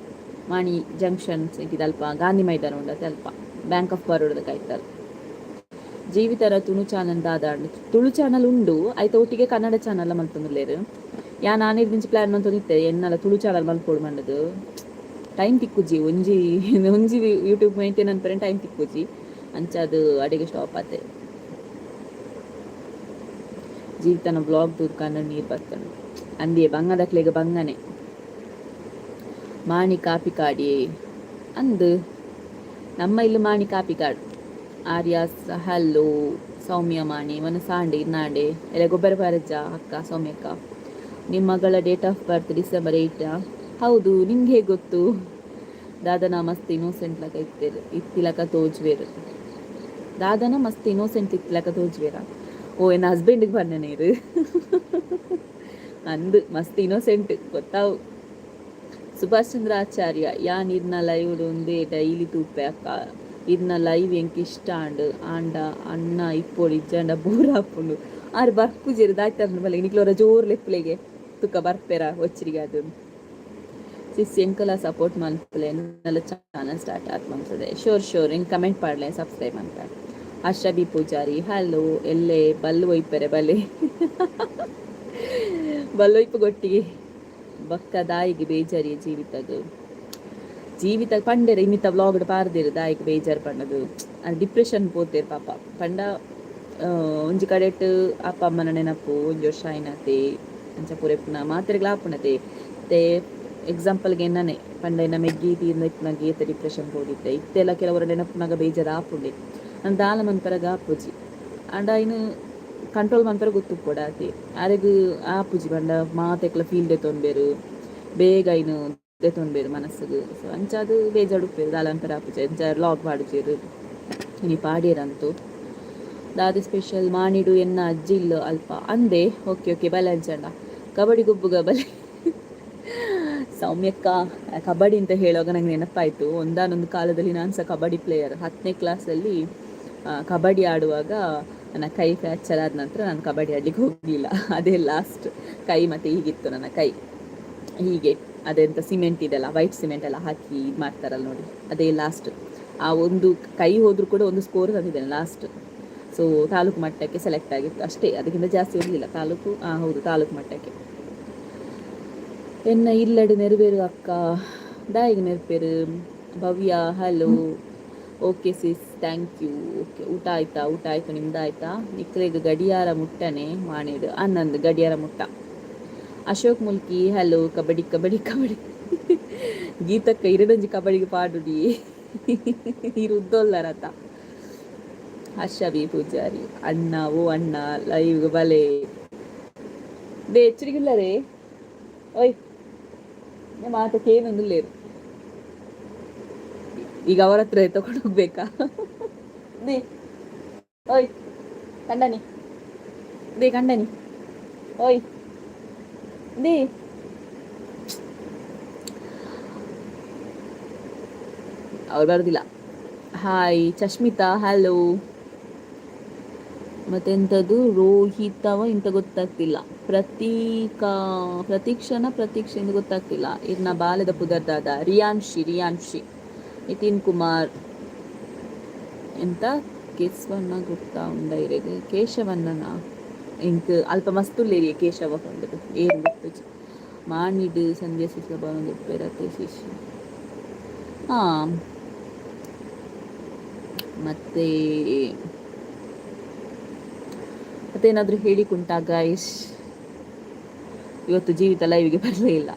ಮಾಣಿ ಜಂಕ್ಷನ್ ಸಿಟಿ ಅಲ್ಪ ಗಾಂಧಿ ಮೈದಾನ ಉಂಡತ್ತೆ ಅಲ್ಪ ಬ್ಯಾಂಕ್ ಆಫ್ ಬರೋಡದ ಕಾಯ್ತಾರೆ. ಜೀವಿತರ ತುಳು ಚಾನಲ್ ದಾದಾಂಡು ತುಳು ಚಾನಲ್ ಉಂಡು ಆಯ್ತು, ಒಟ್ಟಿಗೆ ಕನ್ನಡ ಚಾನಲ್ ಮಲ್ತೊಂದುಲ್ಲೇರು. ನಾನೇ ಮಿಂಚು ಪ್ಲಾನ್ ಮಂತೊಂದಿತ್ತೆ ಎನ್ನಲ್ಲ ತುಳು ಚಾನಲ್ ಮಲ್ಪೋಡು ಮಂಡದು. ಟೈಮ್ ತಿಕ್ಕುಜಿ ಒಂಜಿ ಒಂಜಿ ಯೂಟ್ಯೂಬ್ ಮೇಂಟೈನ್ ಅನ್ಪರೆ ಟೈಮ್ ತಿಕ್ಕುಜಿ ಅಂಚಾದು ಅಡಿಗೆ ಸ್ಟಾಪ್ ಆತೆ. ಜೀವಿತನ ಬ್ಲಾಗ್ ತೂದು ಕಣ್ಣು ನೀರು ಬರ್ತಂಡು ಅಂದಿಯೇ ಬಂಗದಕ್ಲೆಗ್ ಬಂಗನೆ ಮಾಣಿ ಕಾಪಿ ಕಾಡಿ ಅಂದು ನಮ್ಮ ಇಲ್ಲಿ ಮಾಣಿ ಕಾಪಿ ಕಾಡು ಆರ್ಯಾಸ್ ಹಲ್ಲು ಸೌಮ್ಯ ಮಾಣಿ ಮನ ಸಾಂಡೆ ಇನ್ನಾಂಡೆ ಎಲ್ಲ ಗೊಬ್ಬರ ಪಾರಜ್ಜ ಅಕ್ಕ ಸೌಮ್ಯಕ್ಕ. ನಿಮ್ಮ ಮಗಳ ಡೇಟ್ ಆಫ್ ಬರ್ತ್ ಡಿಸೆಂಬರ್ 8. ಹೌದು, ನಿಂಗೆ ಹೇಗೆ ಗೊತ್ತು? ದಾದನ ಮಸ್ತ್ ಇನ್ನೋಸೆಂಟ್ ಲಕ ಇತ್ತಿಲಕ ತೋಜ್ವೇರು. ದಾದನ ಮಸ್ತ್ ಇನ್ನೋಸೆಂಟ್ ಇತ್ತಿಲಕ ತೋಜ್ವೇರ. ಓ ಎನ್ನ ಹಸ್ಬೆಂಡಿಗೆ ಬಂದ ನೀರು ಅಂದು ಮಸ್ತ್ ಇನ್ನೋಸೆಂಟ್ ಗೊತ್ತಾವು. ಸುಭಾಷ್ ಚಂದ್ರ ಆಚಾರ್ಯ ಯಾನ್ ಇರ್ನ ಲೈವ್ ಒಂದೇ ಡೈಲಿ ತೂಪೆ ಅಕ್ಕ ಇರ್ನ ಲೈವ್ ಎಂಕ್ ಇಷ್ಟ ಆಂಡ ಅಣ್ಣ ಇಪ್ಪೋಡು ಇಜ್ಜಂಡ ಬೋರ್ ಹಾಪುಂಡು ಆರು ಬರ್ಪುಜೇರು ದಾಯ್ತಾರ ಬಲ್ಲ ನಿಕ್ಲೋರ ಜೋರ್ ಲೆಪ್ಪಲೆಗೆ ತುಕ್ಕ ಬರ್ಪೆರ ಒಚ್ಚರಿಗೆ ಅದು ಸಿಸ್ ಎಂಕಲ ಸಪೋರ್ಟ್ ಮಲ್ಪಲೆ ನಲ್ಲ ಚಾನಲ್ ಸ್ಟಾರ್ಟ್ ಆತ್ ಮನ್ಸದೆ. ಶೋರ್ ಎಂಕ್ ಕಮೆಂಟ್ ಪಾಡ್ಲೆ ಸಬ್ಸ್ಕ್ರೈಬ್ ಅಂತ. ಅಶ್ರಬಿ ಪೂಜಾರಿ ಹಲೋ ಎಲ್ಲೆ ಬಲ್ಲು ಒಯ್ಪರೆ ಬಲೆ ಬಲ್ಲೊಯ್ಪು ಗೊಟ್ಟಿಗೆ ಬಕ್ಕ ದಾಯಿಗೆ ಬೇಜಾರಿ ಜೀವಿತ ಪಂಡೆರ ಇನ್ನಿತ ವ್ಲಾಗ್ ಪಾರ್ದೇರು ದಾಯಿಗೆ ಬೇಜಾರು ಪಂಡದು ಅದು ಡಿಪ್ರೆಷನ್ ಪೋತೇರು ಪಾಪ ಪಂಡ. ಒಂಜಿ ಕಡೆಟ್ ಅಪ್ಪ ಅಮ್ಮನ ನೆನಪು ಒಂಜಿ ವರ್ಷ ಆಯ್ನತೆ ಅಂಚ ಪೂರೆಪ್ಪುನ ಮಾತ್ರೆಗಳ ಆಪುಣತೆ ಮತ್ತೆ ಎಕ್ಸಾಂಪಲ್ಗೆ ಎನ್ನನೆ ಪಂಡ ಎನ್ನ ಮೆಗ್ಗಿ ತೀರ್ನ ಇಪ್ಪನಾಗ ಏತ ಡಿಪ್ರೆಷನ್ ಹೋಗಿದ್ದೆ ಇತ್ತೆಲ್ಲ ಕೆಲವರ ನೆನಪುನಾಗ ಬೇಜಾರು ಆಪುಂಡೆ ನಾನು ದಾಲ ಮನ್ಪರಗ ಆಪುಜಿ ಅಂಡ ಇನ್ನು ಕಂಟ್ರೋಲ್ ಮನ್ಪರ ಗೊತ್ತು ಕೊಡಾತೆ ಅರೆಗ್ ಆಪುಜಿ ಪಂಡ ಮಾತೆಕ್ಲ ಫೀಲ್ಡ್ ತೊಂಬೇರು ಬೇಗ ಇನ್ನು ತೊಂಬೇರು ಮನಸ್ಸಿಗೆ. ಸೊ ಅಂಚಾದು ಬೇಜಾಡುಪ್ಪೇರು ದಾಲ ಮನ್ಪರ ಆಪುಜಿ ಅಂಚ ಲಾಗ್ ಪಾಡುಜೇರು ಇನಿ ಪಾಡೇರಂತೂ ದಾದ ಸ್ಪೆಷಲ್ ಮಾಣಿಡು ಎನ್ನ ಅಜ್ಜಿಲ್ಲು ಅಲ್ಪ ಅಂದೆ. ಓಕೆ ಬಲೆ ಅಂಚಂಡ ಕಬಡ್ಡಿ ಗುಬ್ಬುಗ ಬಲೆ ಸೌಮ್ಯಕ್ಕ ಕಬಡ್ಡಿ ಅಂತ ಹೇಳುವಾಗ ನಂಗೆ ನೆನಪಾಯಿತು. ಒಂದಾನೊಂದು ಕಾಲದಲ್ಲಿ ನಾನು ಸಹ ಕಬಡ್ಡಿ ಪ್ಲೇಯರ್. 10ನೇ ಕ್ಲಾಸಲ್ಲಿ ಕಬಡ್ಡಿ ಆಡುವಾಗ ನನ್ನ ಕೈ ಫ್ರ್ಯಾಕ್ಚರ್ ಆದ ನಂತರ ನಾನು ಕಬಡ್ಡಿ ಆಡಲಿಕ್ಕೆ ಹೋಗಲಿಲ್ಲ. ಅದೇ ಲಾಸ್ಟ್ ಕೈ ಮತ್ತು ಹೀಗಿತ್ತು ನನ್ನ ಕೈ ಹೀಗೆ ಅದೆಂತ ಸಿಮೆಂಟ್ ಇದೆಲ್ಲ ವೈಟ್ ಸಿಮೆಂಟ್ ಎಲ್ಲ ಹಾಕಿ ಇದು ಮಾಡ್ತಾರಲ್ಲ ನೋಡಿ, ಅದೇ ಲಾಸ್ಟ್. ಆ ಒಂದು ಕೈ ಹೋದರೂ ಕೂಡ ಒಂದು ಸ್ಕೋರ್ ತಂದಿದ್ದೇನೆ ಲಾಸ್ಟ್. ಸೊ ತಾಲೂಕು ಮಟ್ಟಕ್ಕೆ ಸೆಲೆಕ್ಟ್ ಆಗಿತ್ತು ಅಷ್ಟೇ, ಅದಕ್ಕಿಂತ ಜಾಸ್ತಿ ಹೋಗಲಿಲ್ಲ. ತಾಲೂಕು ಮಟ್ಟಕ್ಕೆ. ಎನ್ನ ಇಲ್ಲಡೆ ನೆರವೇರು ಅಕ್ಕ ದಾಯಿಗೆ ನೆರಪೇರು Bhavya hello. Okay sis thank you. Okay ಊಟ ಆಯಿತು ನಿಮ್ದು ಆಯಿತಾ? ನಿಕ್ಲೆಗೆ ಗಡಿಯಾರ ಮುಟ್ಟನೆ ಮಾಣಿಡು ಅನ್ನಂದು ಗಡಿಯಾರ ಮುಟ್ಟ. ಅಶೋಕ್ ಮುಲ್ಕಿ ಹಲೋ. ಕಬಡ್ಡಿ ಗೀತಕ್ಕ ಇರಡೊಂಜಿ ಕಬಡ್ಡಿಗೆ ಪಾಡುಡಿ ಇರುದ್ದೊಲ್ಲರತ. ಹರ್ಷಬಿ ಪೂಜಾರಿ ಅಣ್ಣ ಓ ಅಣ್ಣ ಲೈವ್ ಬಲೆ ಬೇ ಎಚ್ಚರಿಗಿಲ್ಲರೇ ಓಯ್ ಮಾತಕ್ಕೇನೊಂದು ಲೇರು ಈಗ ಅವರ ಹತ್ರ ತಗೊಂಡು ಹೋಗ್ಬೇಕಾ? ದೇ ಓಯ್ ಕಂಡನಿ ಓಯ್ ದೇ ಅವ್ರು ಬರೋದಿಲ್ಲ. Hi ಚಶ್ಮಿತಾ hello. ಮತ್ತೆಂಥದ್ದು ರೋಹಿತವ ಇಂತ ಗೊತ್ತಾಗ್ತಿಲ್ಲ. ಪ್ರತೀಕ್ಷೆ ಇಂದ ಗೊತ್ತಾಗ್ತಿಲ್ಲ. ಇರ್ನ ಬಾಲ್ಯದ ಪುದರ್ದಾದ ರಿಯಾನ್ಶಿ ನಿತಿನ್ ಕುಮಾರ್ ಎಂತ ಕೇಶವನ್ನ ಗೊತ್ತಾ ಉಂಡೈರೆಗೆ ಕೇಶವನ್ನನ ಇಂಕ್ ಅಲ್ಪ ಮಸ್ತುಲ್ಲೇರಿ ಕೇಶವ ಕೊಂಡದು ಏನು ಗೊತ್ತು ಮಾಣಿಡು ಸಂಧ್ಯಾ ಸುಸಭ ಪೆರತೆ ಶಿಷ್ಯ. ಮತ್ತೇನಾದರೂ ಹೇಳಿಕುಂಟಾ ಗೈಸ್? ಇವತ್ತು ಜೀವಿತ ಲೈವ್ಗೆ ಬರಲೇ ಇಲ್ಲ.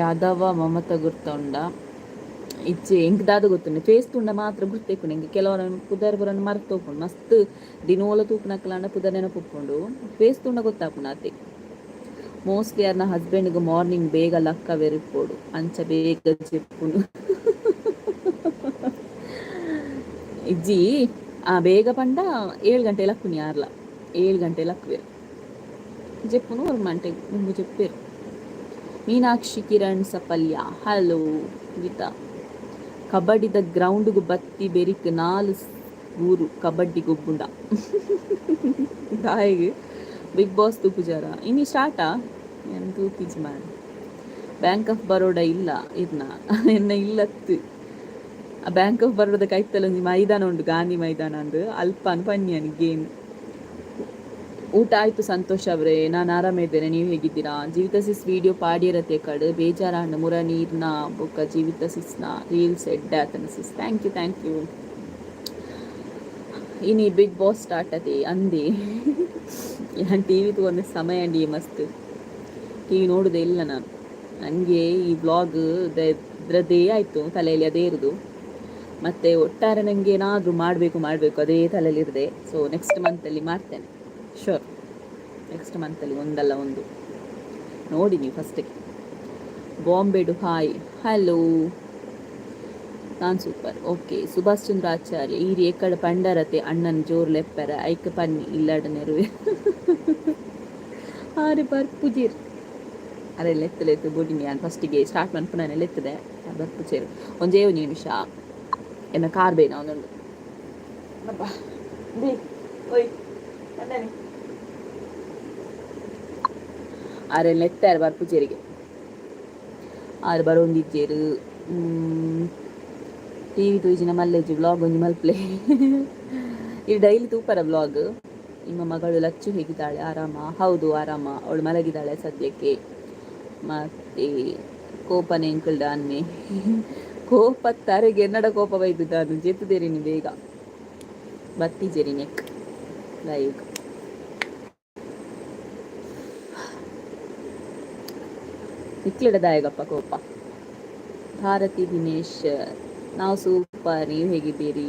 ಯಾದವ ಮಮತ ಗುರ್ತುಂಡ ಇಚ್ಚೆ ಎಂಕ್ ದಾದ ಗೊತ್ತುಂಡೆ ಫೇಸ್ ತುಂಡ ಮಾತ್ರ ಗುರ್ತೇಕು ನಂಗೆ. ಕೆಲವರನ್ನು ಪುದರ್ ಬರನ್ನು ಮರ್ತೋಕೊಂಡು ಮಸ್ತ್ ದಿನೋಲ ತೂಪನಕ್ಕಲಾಂಡ ಪುದರ್ ನೆನಪುಕೊಂಡು ಫೇಸ್ ತುಂಡ ಗೊತ್ತಾಪುಂಡು ಅತ್ತೆ. ಮೋಸ್ಟ್ಲಿ ನನ್ನ ಹಸ್ಬೆಂಡ್ಗೆ ಮಾರ್ನಿಂಗ್ ಬೇಗ ಲಕ್ಕ ಬೆರಿಪೋಡು ಅಂಚ ಬೇಗ ಚೆಪ್ಪುನು ಇಜ್ಜಿ ಬೇಗ ಪಂಡ 7 ಗಂಟೆ ಲಕ್ಕುನಿ ಯಾರ್ಲ 7 ಗಂಟೆ ಲಕ್ಕುವೇರು ಜೆಪ್ಪುನು 1 ಗಂಟೆ ಮುಂಗು ಜೆಪ್ಪೇರು. ಮೀನಾಕ್ಷಿ ಕಿರಣ್ ಸಪಲ್ಯ ಹಲೋ ಗೀತಾ. ಕಬಡ್ಡಿದ ಗ್ರೌಂಡ್ಗು ಬತ್ತಿ ಬೆರಿಕ್ 4 ಊರು ಕಬಡ್ಡಿ ಗೊಬ್ಬುಂಡ ದಾಯಿಗೆ ಬಿಗ್ ಬಾಸ್ ತೂಪುಜಾರ ಇನ್ನು ಸ್ಟಾರ್ಟಾ ಏನು ತೂಪಿಜ್ ಮಾಡಿ. ಬ್ಯಾಂಕ್ ಆಫ್ ಬರೋಡಾ ಇಲ್ಲ ಇರ್ನ ಎನ್ನ ಇಲ್ಲತ್ತು. ಆ ಬ್ಯಾಂಕ್ ಆಫ್ ಬರೋಡದ ಕೈತಲ್ಲ ಒಂಜಿ ಮೈದಾನ ಉಂಟು ಗಾಂಧಿ ಮೈದಾನ ಅಂದು ಅಲ್ಪ ಅನ್ಪನ್ಯನ್ ಗೇಮ್ ಊಟ ಆಯ್ತು ಸಂತೋಷ್ ಅವರೇ, ನಾನು ಆರಾಮಿದ್ದೇನೆ. ನೀವು ಹೇಗಿದ್ದೀರಾ? ಜೀವಿತ ಸಿಸ್ ವಿಡಿಯೋ ಪಾಡಿರತ್ತೆ ಕಡೆ ಬೇಜಾರಾಂಡ ಮುರ ನೀರ್ನ ಬೊಕ್ಕ ಜೀವಿತ ಸಿಸ್ನ ರೀಲ್ಸ್ ಎಡ್ಡೆ ಆತನ ಸಿಸ್. Thank you. ಇನಿ ಬಿಗ್ ಬಾಸ್ ಸ್ಟಾರ್ಟ್ ಅದೇ ಅಂದೆ. ನಾನು ಟಿ ವಿ ತಗೊಂಡ ಸಮಯ ಅಂಡಿ ಮಸ್ತ್ ಟಿ ವಿ ನೋಡೋದೇ ಇಲ್ಲ ನಾನು. ನನಗೆ ಈ ಬ್ಲಾಗ್ ಇದ್ರದ್ದೇ ಆಯಿತು ತಲೆಯಲ್ಲಿ, ಅದೇ ಇರೋದು. ಮತ್ತು ಒಟ್ಟಾರೆ ನನಗೆ ಏನಾದರೂ ಮಾಡಬೇಕು ಅದೇ ತಲೆಯಲ್ಲಿರದೆ. ಸೊ ನೆಕ್ಸ್ಟ್ ಮಂತಲ್ಲಿ ಮಾಡ್ತೇನೆ ಶೋರ್. ನೆಕ್ಸ್ಟ್ ಮಂತಲ್ಲಿ ಒಂದಲ್ಲ ಒಂದು ನೋಡಿ ನೀವು ಫಸ್ಟಿಗೆ. ಬಾಂಬೆಡು ಹಾಯ್ ಹಲೋ, ನಾನು ಸೂಪರ್. ಓಕೆ, ಸುಭಾಷ್ ಚಂದ್ರ ಆಚಾರ್ಯ ಈರಿ ಎಕ್ಕಡ ಪಂಡರತೆ ಅಣ್ಣನ ಜೋರು ಲೆಪ್ಪರ ಐಕ ಪನ್ನಿ ಇಲ್ಲಡ ನೆರುವೆ ಆರೆ ಬರ್ಪುಜೀರ್ ಅರೆ ಲೆತ್ತು ಬೋಡಿನಿ. ನಾನು ಫಸ್ಟಿಗೆ ಸ್ಟಾರ್ಟ್ ಮಾಡ್ಕೊಂಡು ಲೆತ್ತದೆ ಬರ್ಪುಜೇರು ಒಂದೇ ಒಂದು ನಿಮಿಷ ಎನ್ನ ಕಾರ್ ಬೇನ ಒಂದೊಂದು ಆರೆ ಲೆತ್ತಾರೆ ಬರ್ಪುಜೇರಿಗೆ ಆರು ಬರೋಂದಿಜ್ಜೇರು. ಟಿ ವಿ ತೂಜಿನ ಮಲ್ಲೆಜ್ಜಿ ವ್ಲಾಗ್ ಒಂಜಿ ಮಲ್ಪ್ಲೆ ಇದು ಡೈಲಿ ತೂಪರ ವ್ಲಾಗ್. ನಿಮ್ಮ ಮಗಳು ಲಚ್ಚು ಹೇಗಿದ್ದಾಳೆ? ಆರಾಮ? ಹೌದು ಆರಾಮ, ಅವಳು ಮಲಗಿದ್ದಾಳೆ ಸದ್ಯಕ್ಕೆ. ಮತ್ತೆ ಕೋಪನೆ ಎಂಕಲ್ಡ ಅನ್ನೆ ಕೋಪ ತರೆಗೆ ಎನ್ನಡ ಕೋಪ ಬೈದು ನಾನು ಜೆತ್ತುದೇರಿ ನೀವು ಬೇಗ ಬತ್ತಿಜೇರಿ ನೆಕ್ ಲೈವ್. ಇಕ್ಲಿಡದಾಯಗಪ್ಪ ಕೋಪ. ಭಾರತಿ ದಿನೇಶ್ ನಾವು ಸೂಪರ್, ನೀವು ಹೇಗಿದ್ದೀರಿ?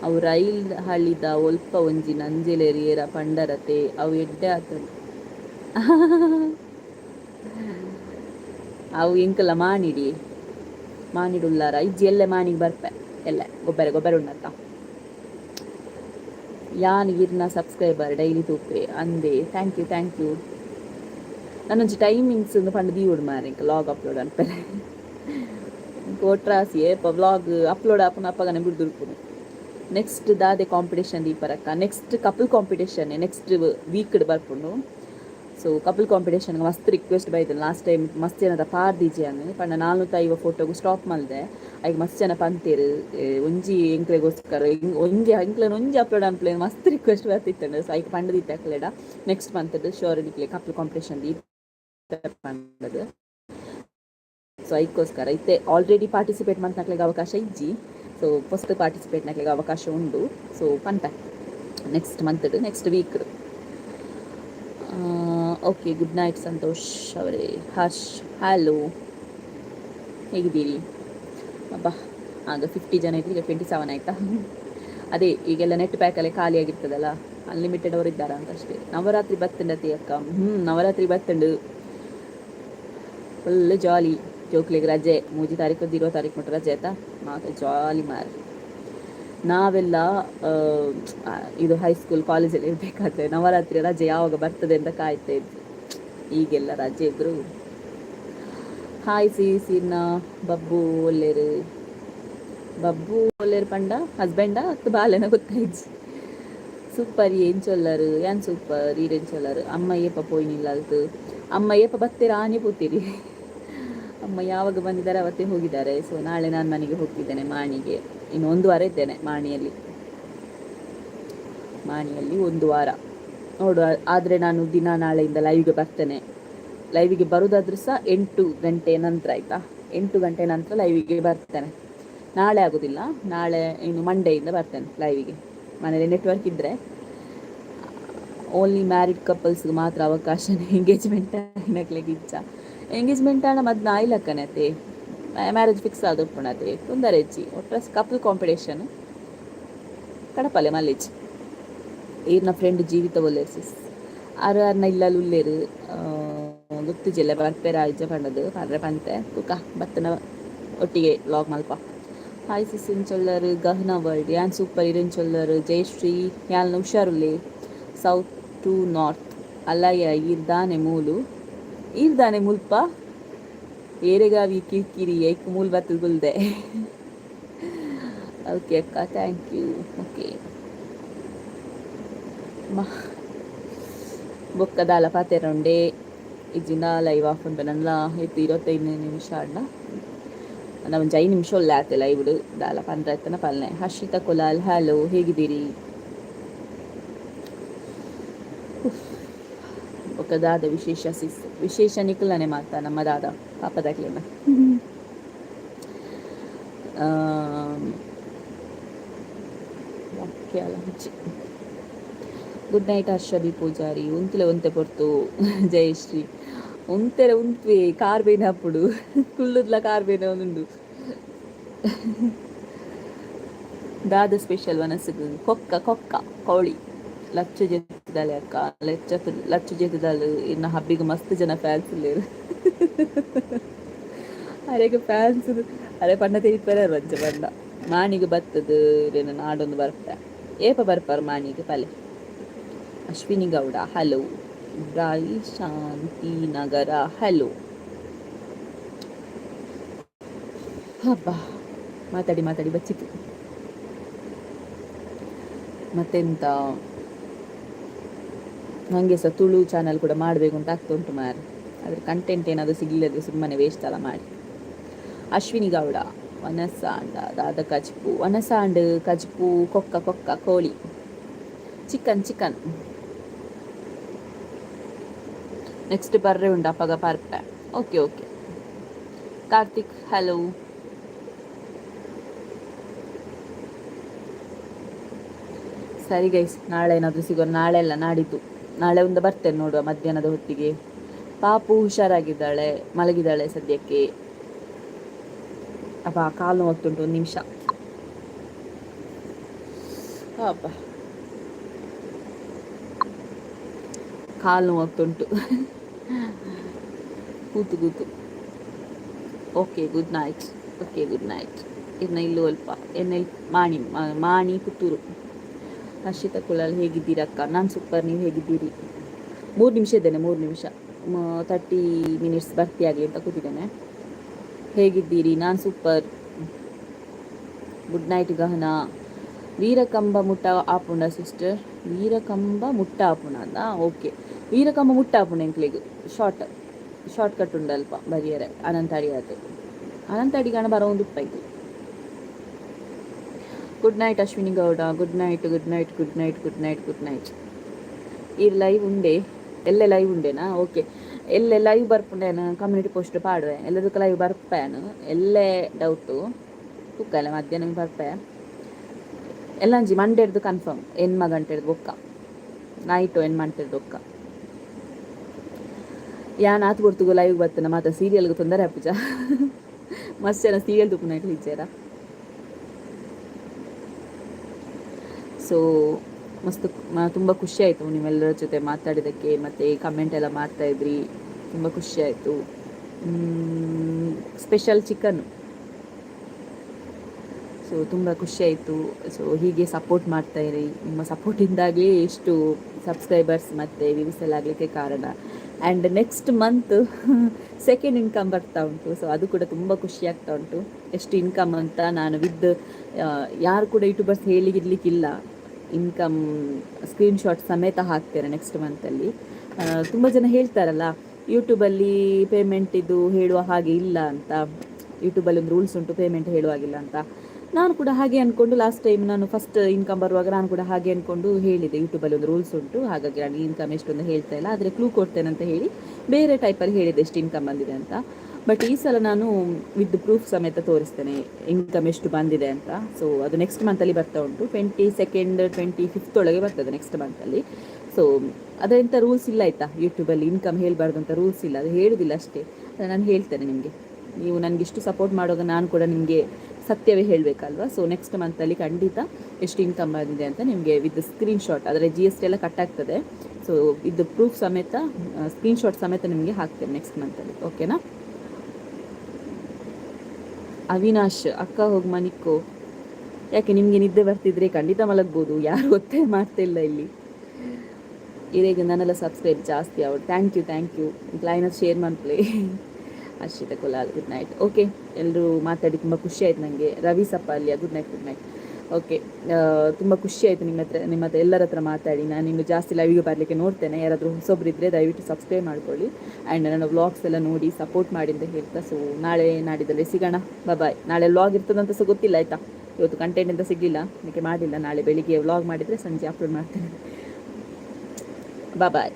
ಅವು ರೈಲ್ ಹಳಿದ ಒಲ್ಪ ಒಂಜಿ ನಂಜೆಲೆರಿಯರ ಪಂಡರತೆ ಅವು ಎಡ್ಡೆ ಆತನು ಅವು ಇಂಕಲ್ಲ ಮಾನಿಡುಲ್ಲಾರ ಇಜ್ಜಿ ಎಲ್ಲೆ ಮಾನಿಗೆ ಬರ್ಪೆ ಎಲ್ಲ ಗೊಬ್ಬರ ಉಣ್ಣತ್ತ. ಯಾನ್ ಗಿರ್ನ ಸಬ್ಸ್ಕ್ರೈಬರ್ ಡೈಲಿ ತೂಪೆ ಅಂದೆ. Thank you. ನಾನೊಂಚು ಟೈಮಿಂಗ್ಸ್ ಪಂಡ ದೀವೋಡು ಮಾರೆ ಇಂಕ ಲಾಗ್ ಅಪ್ಲೋಡ್ ಅನ್ಪರೆ ಕೋಟ್ರಾಸಿ ಏಪ ವ್ಲಾಗ್ ಅಪ್ಲೋಡ್ ಆಪುನ ಅಪ್ಪಗನೆ ಬಿಡ್ದುರ್ಪುನು. ನೆಕ್ಸ್ಟ್ ದಾದೆ ಕಾಂಪಿಟೇಷನ್ ದೀಪರಕ್ಕ. Next couple competition next weekend ಬರ್ಪುಂಡು. ಸೊ ಕಪಲ್ ಕಾಂಪಿಟೇಷನ್ಗೆ ಮಸ್ತ್ ರಿಕ್ವೆಸ್ಟ್ ಬೈತು. ಲಾಸ್ಟ್ ಟೈಮ್ ಮಸ್ತ್ ಜನದ ಪಾರ್ದಿಜೆ ಅನ್ನು ಪಂಡ 405 ಫೋಟೋಗೂ ಸ್ಟಾಪ್ ಮಲ್ದೆ ಐಗೆ ಮಸ್ತ್ ಜನ ಪಂತೇರು ಒಂಜಿ ಎಂಕ್ಲೆಗೋಸ್ಕರ ಒಂಜಿ ಅಪ್ಲೋಡ್ ಅನ್ಪ್ಲೇನ್ ಮಸ್ತ್ ರಿಕ್ವೆಸ್ಟ್ ಬರ್ತಿತ್ತಂಡು. ಸೊ ಐಗೆ ಪಂಡದಿತ್ತು ಅಕ್ಲೆಡ ನೆಕ್ಸ್ಟ್ ಮಂತ್ ಶೋರ್ ಇಡ್ಲಿ ಕಪಲ್ ಕಾಂಪಿಟೇಷನ್ ದೀಪ ಪಂಡದು. ಸೊ ಅದಕ್ಕೋಸ್ಕರ ಇತ್ತೆ ಆಲ್ರೆಡಿ ಪಾರ್ಟಿಸಿಪೇಟ್ ಮಾಡ್ಲಿಕ್ಕೆ ಅವಕಾಶ ಇಜ್ಜಿ. ಸೊ ಫಸ್ಟ್ ಪಾರ್ಟಿಸಿಪೇಟ್ ಮಾಡ್ಲಿಕ್ಕೆ ಅವಕಾಶ ಉಂಡು. ಸೊ ಪಂತ next month next week. Okay, good night Santosh ಅವರೇ. ಹರ್ಷ್ ಹಲೋ, ಹೇಗಿದ್ದೀರಿ? ಅಬ್ಬಾ ಆಗ 50 ಜನ ಇದ್ರೆ ಈಗ 27 ಆಯಿತಾ? ಅದೇ ಈಗೆಲ್ಲ ನೆಟ್ ಪ್ಯಾಕಲ್ಲೇ ಖಾಲಿ ಆಗಿರ್ತದಲ್ಲ, ಅನ್ಲಿಮಿಟೆಡ್ ಅವರು ಇದ್ದಾರಾ ಅಂತ ಅಷ್ಟೇ. ನವರಾತ್ರಿ ಬತ್ತಂಡತಿ ಅಕ್ಕ. Navratri ಬತ್ತಂಡು full jolly. ಜೋಕ್ಲಿಗೆ ರಜೆ 3 ತಾರೀಕು 20 ತಾರೀಕು ಮಟ್ಟ ರಜೆ ಆಯ್ತಾ, ಮಾತ್ರ ಜಾಲಿ ಮಾರಿ. ನಾವೆಲ್ಲ ಇದು ಹೈಸ್ಕೂಲ್ ಕಾಲೇಜಲ್ಲಿ ಇರಬೇಕಾದ್ರೆ ನವರಾತ್ರಿ ರಜೆ ಯಾವಾಗ ಬರ್ತದೆ ಅಂತ ಕಾಯ್ತಾ ಇದ್ವಿ. ಈಗೆಲ್ಲ ರಜೆ ಇದ್ರು. ಹಾಯ್ ಸೀನ ಬಬ್ಬು ಒಲ್ಲೇರು ಪಂಡ ಹಸ್ಬೆಂಡ ಅತ್ತು ಬಾಲೆನ ಗೊತ್ತಾಯ್ತು. ಸೂಪರ್ ಏನ್ ಚೊಲ್ಲರು ಏನ್ ಸೂಪರ್ ಈರೇನು ಚೊಲ್ಲರು. ಅಮ್ಮಯ್ಯಪ್ಪ ಪೋಯ್ನಿಲ್ಲ ಅಲ್ತು. ಅಮ್ಮಯ್ಯಪ್ಪ ಬತ್ತೀರ ಆನೆ ಪೂತೀರಿ. ಅಮ್ಮ ಯಾವಾಗ ಬಂದಿದ್ದಾರೆ ಅವತ್ತೇ ಹೋಗಿದ್ದಾರೆ. ಸೊ ನಾಳೆ ನಾನು ಮನೆಗೆ ಹೋಗ್ತಿದ್ದೇನೆ ಮಾಣಿಗೆ. ಇನ್ನು 1 ವಾರ ಇದ್ದೇನೆ ಮಾಣಿಯಲ್ಲಿ 1 ವಾರ ನೋಡುವ. ಆದರೆ ನಾನು ದಿನ ನಾಳೆಯಿಂದ ಲೈವ್ಗೆ ಬರ್ತೇನೆ. ಲೈವಿಗೆ ಬರೋದಾದ್ರೂ ಸಹ 8 ಗಂಟೆ ನಂತರ ಆಯಿತಾ. 8 ಗಂಟೆ ನಂತರ ಲೈವಿಗೆ ಬರ್ತೇನೆ. ನಾಳೆ ಆಗೋದಿಲ್ಲ, ನಾಳೆ ಇನ್ನು ಮಂಡೆಯಿಂದ ಬರ್ತೇನೆ ಲೈವಿಗೆ. ಮನೇಲಿ ನೆಟ್ವರ್ಕ್ ಇದ್ದರೆ. ಓನ್ಲಿ ಮ್ಯಾರಿಡ್ ಕಪಲ್ಸ್ಗೆ ಮಾತ್ರ ಅವಕಾಶ. ಎಂಗೇಜ್ಮೆಂಟ್ ಏನಕ್ಲಿಗೆ ಇಚ್ಛ ಎಂಗೇಜ್ಮೆಂಟ್ ಆಣ ಮದ್ದು ಆಯ್ಲಕ್ಕನತೆ ಮ್ಯಾರೇಜ್ ಫಿಕ್ಸ್ ಆದಪ್ಪಣತೆ ತೊಂದರೆ ಹೆಚ್ಚಿ ಒಟ್ರಸ್ ಕಪಲ್ ಕಾಂಪಿಟೇಷನ್ ಕಡಪಲೆ ಮಲ್ಲೇಜ್ ಈರ್ನ ಫ್ರೆಂಡ್ ಜೀವಿತ ಒಲ್ಲೇರು ಸಿಸ್ ಆರ್ನ ಇಲ್ಲಲ್ಲಿ ಉಲ್ಲೇರು ಗೊತ್ತು ಜಿಲ್ಲೆ ಬರ್ಪೇರ ಆಯ್ಜ ಪಂಡದು ಪರ್ರೆ ಪಂತೆ ತೂಕ ಬತ್ತನ ಒಟ್ಟಿಗೆ ಲಾಗ್ ಮಲ್ಪ. ಹಾಯ್ ಸಿಸ್ ಇಂಚೊಲ್ಲರು ಗಹನ ವರ್ಲ್ಡ್ ಯಾನ್ ಸೂಪರ್ ಇರೆಂಚೊಲ್ಲರು ಜಯಶ್ರೀ ಯಾಲ್ನ ಹುಷಾರುಲ್ಲಿ ಸೌತ್ ಟು ನಾರ್ತ್ ಅಲ್ಲಯ್ಯ ಈರ್ದಾನೆ ಮುಲ್ಪ ಏರೆಗಾವಿ ಕಿರಿಕಿರಿ ಏಕ್ ಮೂಲ್ ಬತ್ತದ ಗುಲ್ದೆ. ಓಕೆ ಅಕ್ಕ, ಥ್ಯಾಂಕ್ ಯು. ಓಕೆ ಬೊಕ್ಕದಾಲ ಪಾತೆರಂಡೆ ಇಜ್ಜಿಂದ ಲೈವ್ ಆಫ್ ಉಂಟು ನನ್ನ ಎತ್ತು 25 ನಿಮಿಷ ಅಣ್ಣ ನಾನು ಒಂದು 5 ನಿಮಿಷ ಒಳ್ಳೆ ಆಯ್ತು ಲೈವ್ಡು ದಾಲ 15 ಎತ್ತನ ಪಲ್ನೆ. ಹರ್ಷಿತಾ ಕೊಲಾಲ್ ಹಲೋ, ಹೇಗಿದ್ದೀರಿ? ఒక దాద ವಿಶೇಷ ನಿಖಲನೆ ಮಾತ ನಮ್ಮ ದಾದ ಪಾಪದಾಗ್ಲೇನ ಗುಡ್ ನೈಟ್ ಹರ್ಷಬಿ ಪೂಜಾರಿ ಉಂತಲೆ ಒಂತೆ ಪೊರ್ತು ಜಯಶ್ರೀ ఉంತೆರೆ ఉంత్వి కార్ పోయినప్పుడు కుళ్ళుట్లా కార్ పోయిన ఉండు దాద స్పెషల్ వనసుకు కొక్క ಕೋಳಿ ಲಚ್ಚು ಜೆತ್ತಿದಾಳೆ ಅಕ್ಕ ಲಚ್ಚು ಜೆತ್ತಿದಾಳು ಇನ್ನು ಹಬ್ಬಿಗೆ ಮಸ್ತ್ ಜನ ಫ್ಯಾನ್ಸ್ ಇಲ್ಲೇರು ಅರೆಗೆ ಫ್ಯಾನ್ಸ್ ಅರೆ ಪಂಡ ತೆಗಿತಾರೆ ರಂಜ ಬಂದ ಮಾಣಿಗೆ ಬತ್ತದು ಇರೇನು ನಾಡೊಂದು ಬರ್ಪೆ ಏಪ ಬರ್ಪಾರು ಮಾಣಿಗೆ ಪಲೆ ಅಶ್ವಿನಿ ಗೌಡ ಹಲೋ ರಾಯಿ ಶಾಂತಿ ನಗರ ಹಲೋ ಹಬ್ಬ ಮಾತಾಡಿ ಬಚ್ಚಿತು ಮತ್ತೆಂತ ನನಗೆ ಸಹ ತುಳು ಚಾನಲ್ ಕೂಡ ಮಾಡಬೇಕು ಅಂತ ಆಗ್ತಾ ಉಂಟು ಮಾರೆ ಅದ್ರ ಕಂಟೆಂಟ್ ಏನಾದರೂ ಸಿಗಲಿಲ್ಲದ್ರೆ ಸುಮ್ಮನೆ ವೇಸ್ಟ್ ಅಲ್ಲ ಮಾಡಿ ಅಶ್ವಿನಿ ಗೌಡ ವನಸಾಂಡ ದಾದ ಕಜ್ಪು ವನಸಾಂಡ್ ಕಜ್ಪು ಕೊಕ್ಕ ಕೋಳಿ ಚಿಕನ್ ನೆಕ್ಸ್ಟ್ ಬರ್ರೆ ಉಂಡು ಅಪ್ಪಗ ಪರ್ಪೆ ಓಕೆ ಕಾರ್ತಿಕ್ ಹಲೋ ಸರಿ ಗೈಸ್ ನಾಳೆ ಏನಾದರೂ ಸಿಗೋಣ ನಾಳೆ ಅಲ್ಲ ನಾಡಿದ್ದು ನಾಳೆ ಒಂದು ಬರ್ತೇನೆ ನೋಡುವ ಮಧ್ಯಾಹ್ನದ ಹೊತ್ತಿಗೆ ಪಾಪು ಹುಷಾರಾಗಿದ್ದಾಳೆ ಮಲಗಿದ್ದಾಳೆ ಸದ್ಯಕ್ಕೆ ಅಪ್ಪ ಕಾಲು ನೋವುಂಟು ಒಂದು ನಿಮಿಷ ಅಪ್ಪ ಕಾಲು ನೋವುಂಟು ಕೂತು ಓಕೆ ಗುಡ್ ನೈಟ್ ಇನ್ನು ಇಲ್ಲೂ ಅಲ್ಪ ಮಾಣಿ ಪುತ್ತೂರು ಹರ್ಷಿತಾ ಕುಲಾಲ್ ಹೇಗಿದ್ದೀರಿ ಅಕ್ಕ ನಾನು ಸೂಪರ್ ನೀವು ಹೇಗಿದ್ದೀರಿ 3 ನಿಮಿಷ ಇದ್ದೇನೆ 3 ನಿಮಿಷ 30 ಮಿನಿಟ್ಸ್ ಭರ್ತಿಯಾಗಲಿ ಅಂತ ಕೂತಿದ್ದೇನೆ ಹೇಗಿದ್ದೀರಿ ನಾನು ಸೂಪರ್ ಗುಡ್ ನೈಟ್ ಗಹನ ವೀರಕಂಬ ಮುಟ್ಟ ಆಪುಂಡ ಸಿಸ್ಟರ್ ವೀರಕಂಬ ಮುಟ್ಟ ಆಪುಣ ಅಲ್ಲ ಓಕೆ ವೀರಕಂಬ ಮುಟ್ಟ ಆಪುಣ ಎಂಕ್ಲಿಗೆ ಶಾರ್ಟ್ ಕಟ್ ಉಂಡು ಅಲ್ಪ ಬರಿಯರೆ ಅನಂತಾಡಿ ಗಣ ಬರೋ ಒಂದು ಉಪ್ಪಾಯ್ತು good night Ashwini Gowda good night ಈ ಲೈವ್ ಉಂಡೆ ಎಲ್ಲೆ ಲೈವ್ ಉಂಡೆನಾ ಓಕೆ ಎಲ್ಲೆ ಲೈವ್ ಬರ್ಪುಂಡೇನು ಕಮ್ಯುನಿಟಿ ಪೋಸ್ಟ್ ಪಾಡುವೆ ಎಲ್ಲದಕ್ಕೆ ಲೈವ್ ಬರ್ಪೇನು ಎಲ್ಲೇ ಡೌಟು ತುಕ್ಕಲ್ಲ ಮಧ್ಯಾಹ್ನ ಬರ್ಪೆ ಎಲ್ಲಂಜಿ ಮಂಡೇರ್ದು ಕನ್ಫರ್ಮ್ ಗಂಟೆರ್ದು ಒಕ್ಕ ನೈಟು ಮಂಟೆರ್ದು ಒಕ್ಕ ಯಾನ್ ಆತು ಕೊಡ್ತುಗು ಲೈವ್ ಬರ್ತೇನೆ ಮಾತ್ರ ಸೀರಿಯಲ್ಗೆ ತೊಂದರೆ ಅಪ್ಪುಜ ಮಸ್ತ್ ಜನ ಸೀರಿಯಲ್ ತುಪ್ಪು ನೈಟ್ ಇಚ್ಚಾರ ಸೊ ಮಸ್ತ್ ತುಂಬ ಖುಷಿ ಆಯಿತು ನಿಮ್ಮೆಲ್ಲರ ಜೊತೆ ಮಾತಾಡಿದ್ದಕ್ಕೆ ಮತ್ತು ಕಮೆಂಟ್ ಎಲ್ಲ ಮಾಡ್ತಾಯಿದ್ರಿ ತುಂಬ ಖುಷಿ ಆಯಿತು ಸ್ಪೆಷಲ್ ಚಿಕನ್ನು ಸೊ ತುಂಬ ಖುಷಿ ಆಯಿತು ಸೊ ಹೀಗೆ ಸಪೋರ್ಟ್ ಮಾಡ್ತಾಯಿರಿ ನಿಮ್ಮ ಸಪೋರ್ಟಿಂದಾಗಲೇ ಎಷ್ಟು ಸಬ್ಸ್ಕ್ರೈಬರ್ಸ್ ಮತ್ತು ವ್ಯೂಸ್ ಎಲ್ಲ ಆಗಲಿಕ್ಕೆ ಕಾರಣ and next month second income ಬರ್ತಾ ಉಂಟು ಸೊ ಅದು ಕೂಡ ತುಂಬ ಖುಷಿ ಆಗ್ತಾ ಉಂಟು ಎಷ್ಟು ಇನ್ಕಮ್ ಅಂತ ನಾನು ಯಾರು ಕೂಡ ಯೂಟ್ಯೂಬರ್ಸ್ ಹೇಳಿರ್ಲಿಕ್ಕಿಲ್ಲ ಇನ್ಕಮ್ ಸ್ಕ್ರೀನ್ಶಾಟ್ ಸಮೇತ ಹಾಕ್ತೇನೆ ನೆಕ್ಸ್ಟ್ ಮಂತಲ್ಲಿ ತುಂಬ ಜನ ಹೇಳ್ತಾರಲ್ಲ ಯೂಟ್ಯೂಬಲ್ಲಿ ಪೇಮೆಂಟ್ ಇದು ಹೇಳುವ ಹಾಗೆ ಇಲ್ಲ ಅಂತ ಯೂಟ್ಯೂಬಲ್ಲಿ ಒಂದು ರೂಲ್ಸ್ ಉಂಟು ಪೇಮೆಂಟ್ ಹೇಳುವಾಗಿಲ್ಲ ಅಂತ ನಾನು ಕೂಡ ಹಾಗೆ ಅಂದ್ಕೊಂಡು ಲಾಸ್ಟ್ ಟೈಮ್ ನಾನು ಫಸ್ಟ್ ಇನ್ಕಮ್ ಬರುವಾಗ ನಾನು ಕೂಡ ಹಾಗೆ ಅಂದ್ಕೊಂಡು ಹೇಳಿದೆ ಯೂಟ್ಯೂಬಲ್ಲಿ ಒಂದು ರೂಲ್ಸ್ ಉಂಟು ಹಾಗಾಗಿ ನಾನು ಇನ್ಕಮ್ ಎಷ್ಟೊಂದು ಹೇಳ್ತಾ ಇಲ್ಲ ಆದರೆ ಕ್ಲೂ ಕೊಡ್ತೇನೆ ಅಂತ ಹೇಳಿ ಬೇರೆ ಟೈಪಲ್ಲಿ ಹೇಳಿದೆ ಎಷ್ಟು ಇನ್ಕಮ್ ಬಂದಿದೆ ಅಂತ ಬಟ್ ಈ ಸಲ ನಾನು ವಿತ್ ಪ್ರೂಫ್ ಸಮೇತ ತೋರಿಸ್ತೇನೆ ಇನ್ಕಮ್ ಎಷ್ಟು ಬಂದಿದೆ ಅಂತ ಸೊ ಅದು ನೆಕ್ಸ್ಟ್ ಮಂತಲ್ಲಿ ಬರ್ತಾ ಉಂಟು 22nd 25th ಒಳಗೆ ಬರ್ತದೆ ನೆಕ್ಸ್ಟ್ ಮಂತಲ್ಲಿ ಸೊ ಅದೆಂಥ ರೂಲ್ಸ್ ಇಲ್ಲ ಆಯಿತಾ ಯೂಟ್ಯೂಬಲ್ಲಿ ಇನ್ಕಮ್ ಹೇಳಬಾರ್ದು ಅಂತ ರೂಲ್ಸ್ ಇಲ್ಲ ಅದು ಹೇಳೋದಿಲ್ಲ ಅಷ್ಟೇ ನಾನು ಹೇಳ್ತೇನೆ ನಿಮಗೆ ನೀವು ನನಗಿಷ್ಟು ಸಪೋರ್ಟ್ ಮಾಡುವಾಗ ನಾನು ಕೂಡ ನಿಮಗೆ ಸತ್ಯವೇ ಹೇಳಬೇಕಲ್ವಾ ಸೊ ನೆಕ್ಸ್ಟ್ ಮಂತಲ್ಲಿ ಖಂಡಿತ ಎಷ್ಟು ಇನ್ಕಮ್ ಬಂದಿದೆ ಅಂತ ನಿಮಗೆ ವಿತ್ ಸ್ಕ್ರೀನ್ಶಾಟ್ ಅದರ GST ಎಲ್ಲ ಕಟ್ ಆಗ್ತದೆ ಸೊ ಇದು ಪ್ರೂಫ್ ಸಮೇತ ಸ್ಕ್ರೀನ್ಶಾಟ್ ಸಮೇತ ನಿಮಗೆ ಹಾಕ್ತೇನೆ ನೆಕ್ಸ್ಟ್ ಮಂತಲ್ಲಿ ಓಕೆನಾ ಅವಿನಾಶ್ ಅಕ್ಕ ಹೋಗಿ ಮನಿಕ್ಕೋ ಯಾಕೆ ನಿಮಗೆ ನಿದ್ದೆ ಬರ್ತಿದ್ರೆ ಖಂಡಿತ ಮಲಗ್ಬೋದು ಯಾರು ಒತ್ತಾಯ ಮಾಡ್ತಿಲ್ಲ ಇಲ್ಲಿ ಇರೇಗ ನನ್ನೆಲ್ಲ ಸಬ್ಸ್ಕ್ರೈಬ್ ಜಾಸ್ತಿ ಅವ್ರು ಥ್ಯಾಂಕ್ ಯು ಲೈನ ಶೇರ್ ಮಾಡ್ಲಿ Harshita Kulal good night okay ಎಲ್ಲರೂ ಮಾತಾಡಿ ತುಂಬ ಖುಷಿ ಆಯ್ತು ನನಗೆ ರವಿ ಸಪಾಲ್ಯ ಗುಡ್ ನೈಟ್ ಓಕೆ ತುಂಬ ಖುಷಿ ಆಯಿತು ನಿಮ್ಮ ಹತ್ರ ಎಲ್ಲರ ಹತ್ರ ಮಾತಾಡಿ ನಾನು ಇನ್ನು ಜಾಸ್ತಿ ಲೈವಿಗೆ ಬರಲಿಕ್ಕೆ ನೋಡ್ತೇನೆ ಯಾರಾದರೂ ಹೊಸೊಬ್ಬರಿದ್ದರೆ ದಯವಿಟ್ಟು ಸಬ್ಸ್ಕ್ರೈಬ್ ಮಾಡ್ಕೊಳ್ಳಿ ಆ್ಯಂಡ್ ನನ್ನ ವ್ಲಾಗ್ಸ್ ಎಲ್ಲ ನೋಡಿ ಸಪೋರ್ಟ್ ಮಾಡಿ ಅಂತ ಹೇಳ್ತಾ ಸೊ ನಾಳೆ ನಾಡಿದ್ದಲ್ಲಿ ಸಿಗೋಣ ಬಾಯ್ ನಾಳೆ ವ್ಲಾಗ್ ಇರ್ತದಂತ ಸಹ ಗೊತ್ತಿಲ್ಲ ಆಯಿತಾ ಇವತ್ತು ಕಂಟೆಂಟ್ ಅಂತ ಸಿಗಲಿಲ್ಲ ಅದಕ್ಕೆ ಮಾಡಿಲ್ಲ ನಾಳೆ ಬೆಳಿಗ್ಗೆ ವ್ಲಾಗ್ ಮಾಡಿದರೆ ಸಂಜೆ ಅಪ್ಲೋಡ್ ಮಾಡ್ತೇನೆ ಬಾಯ್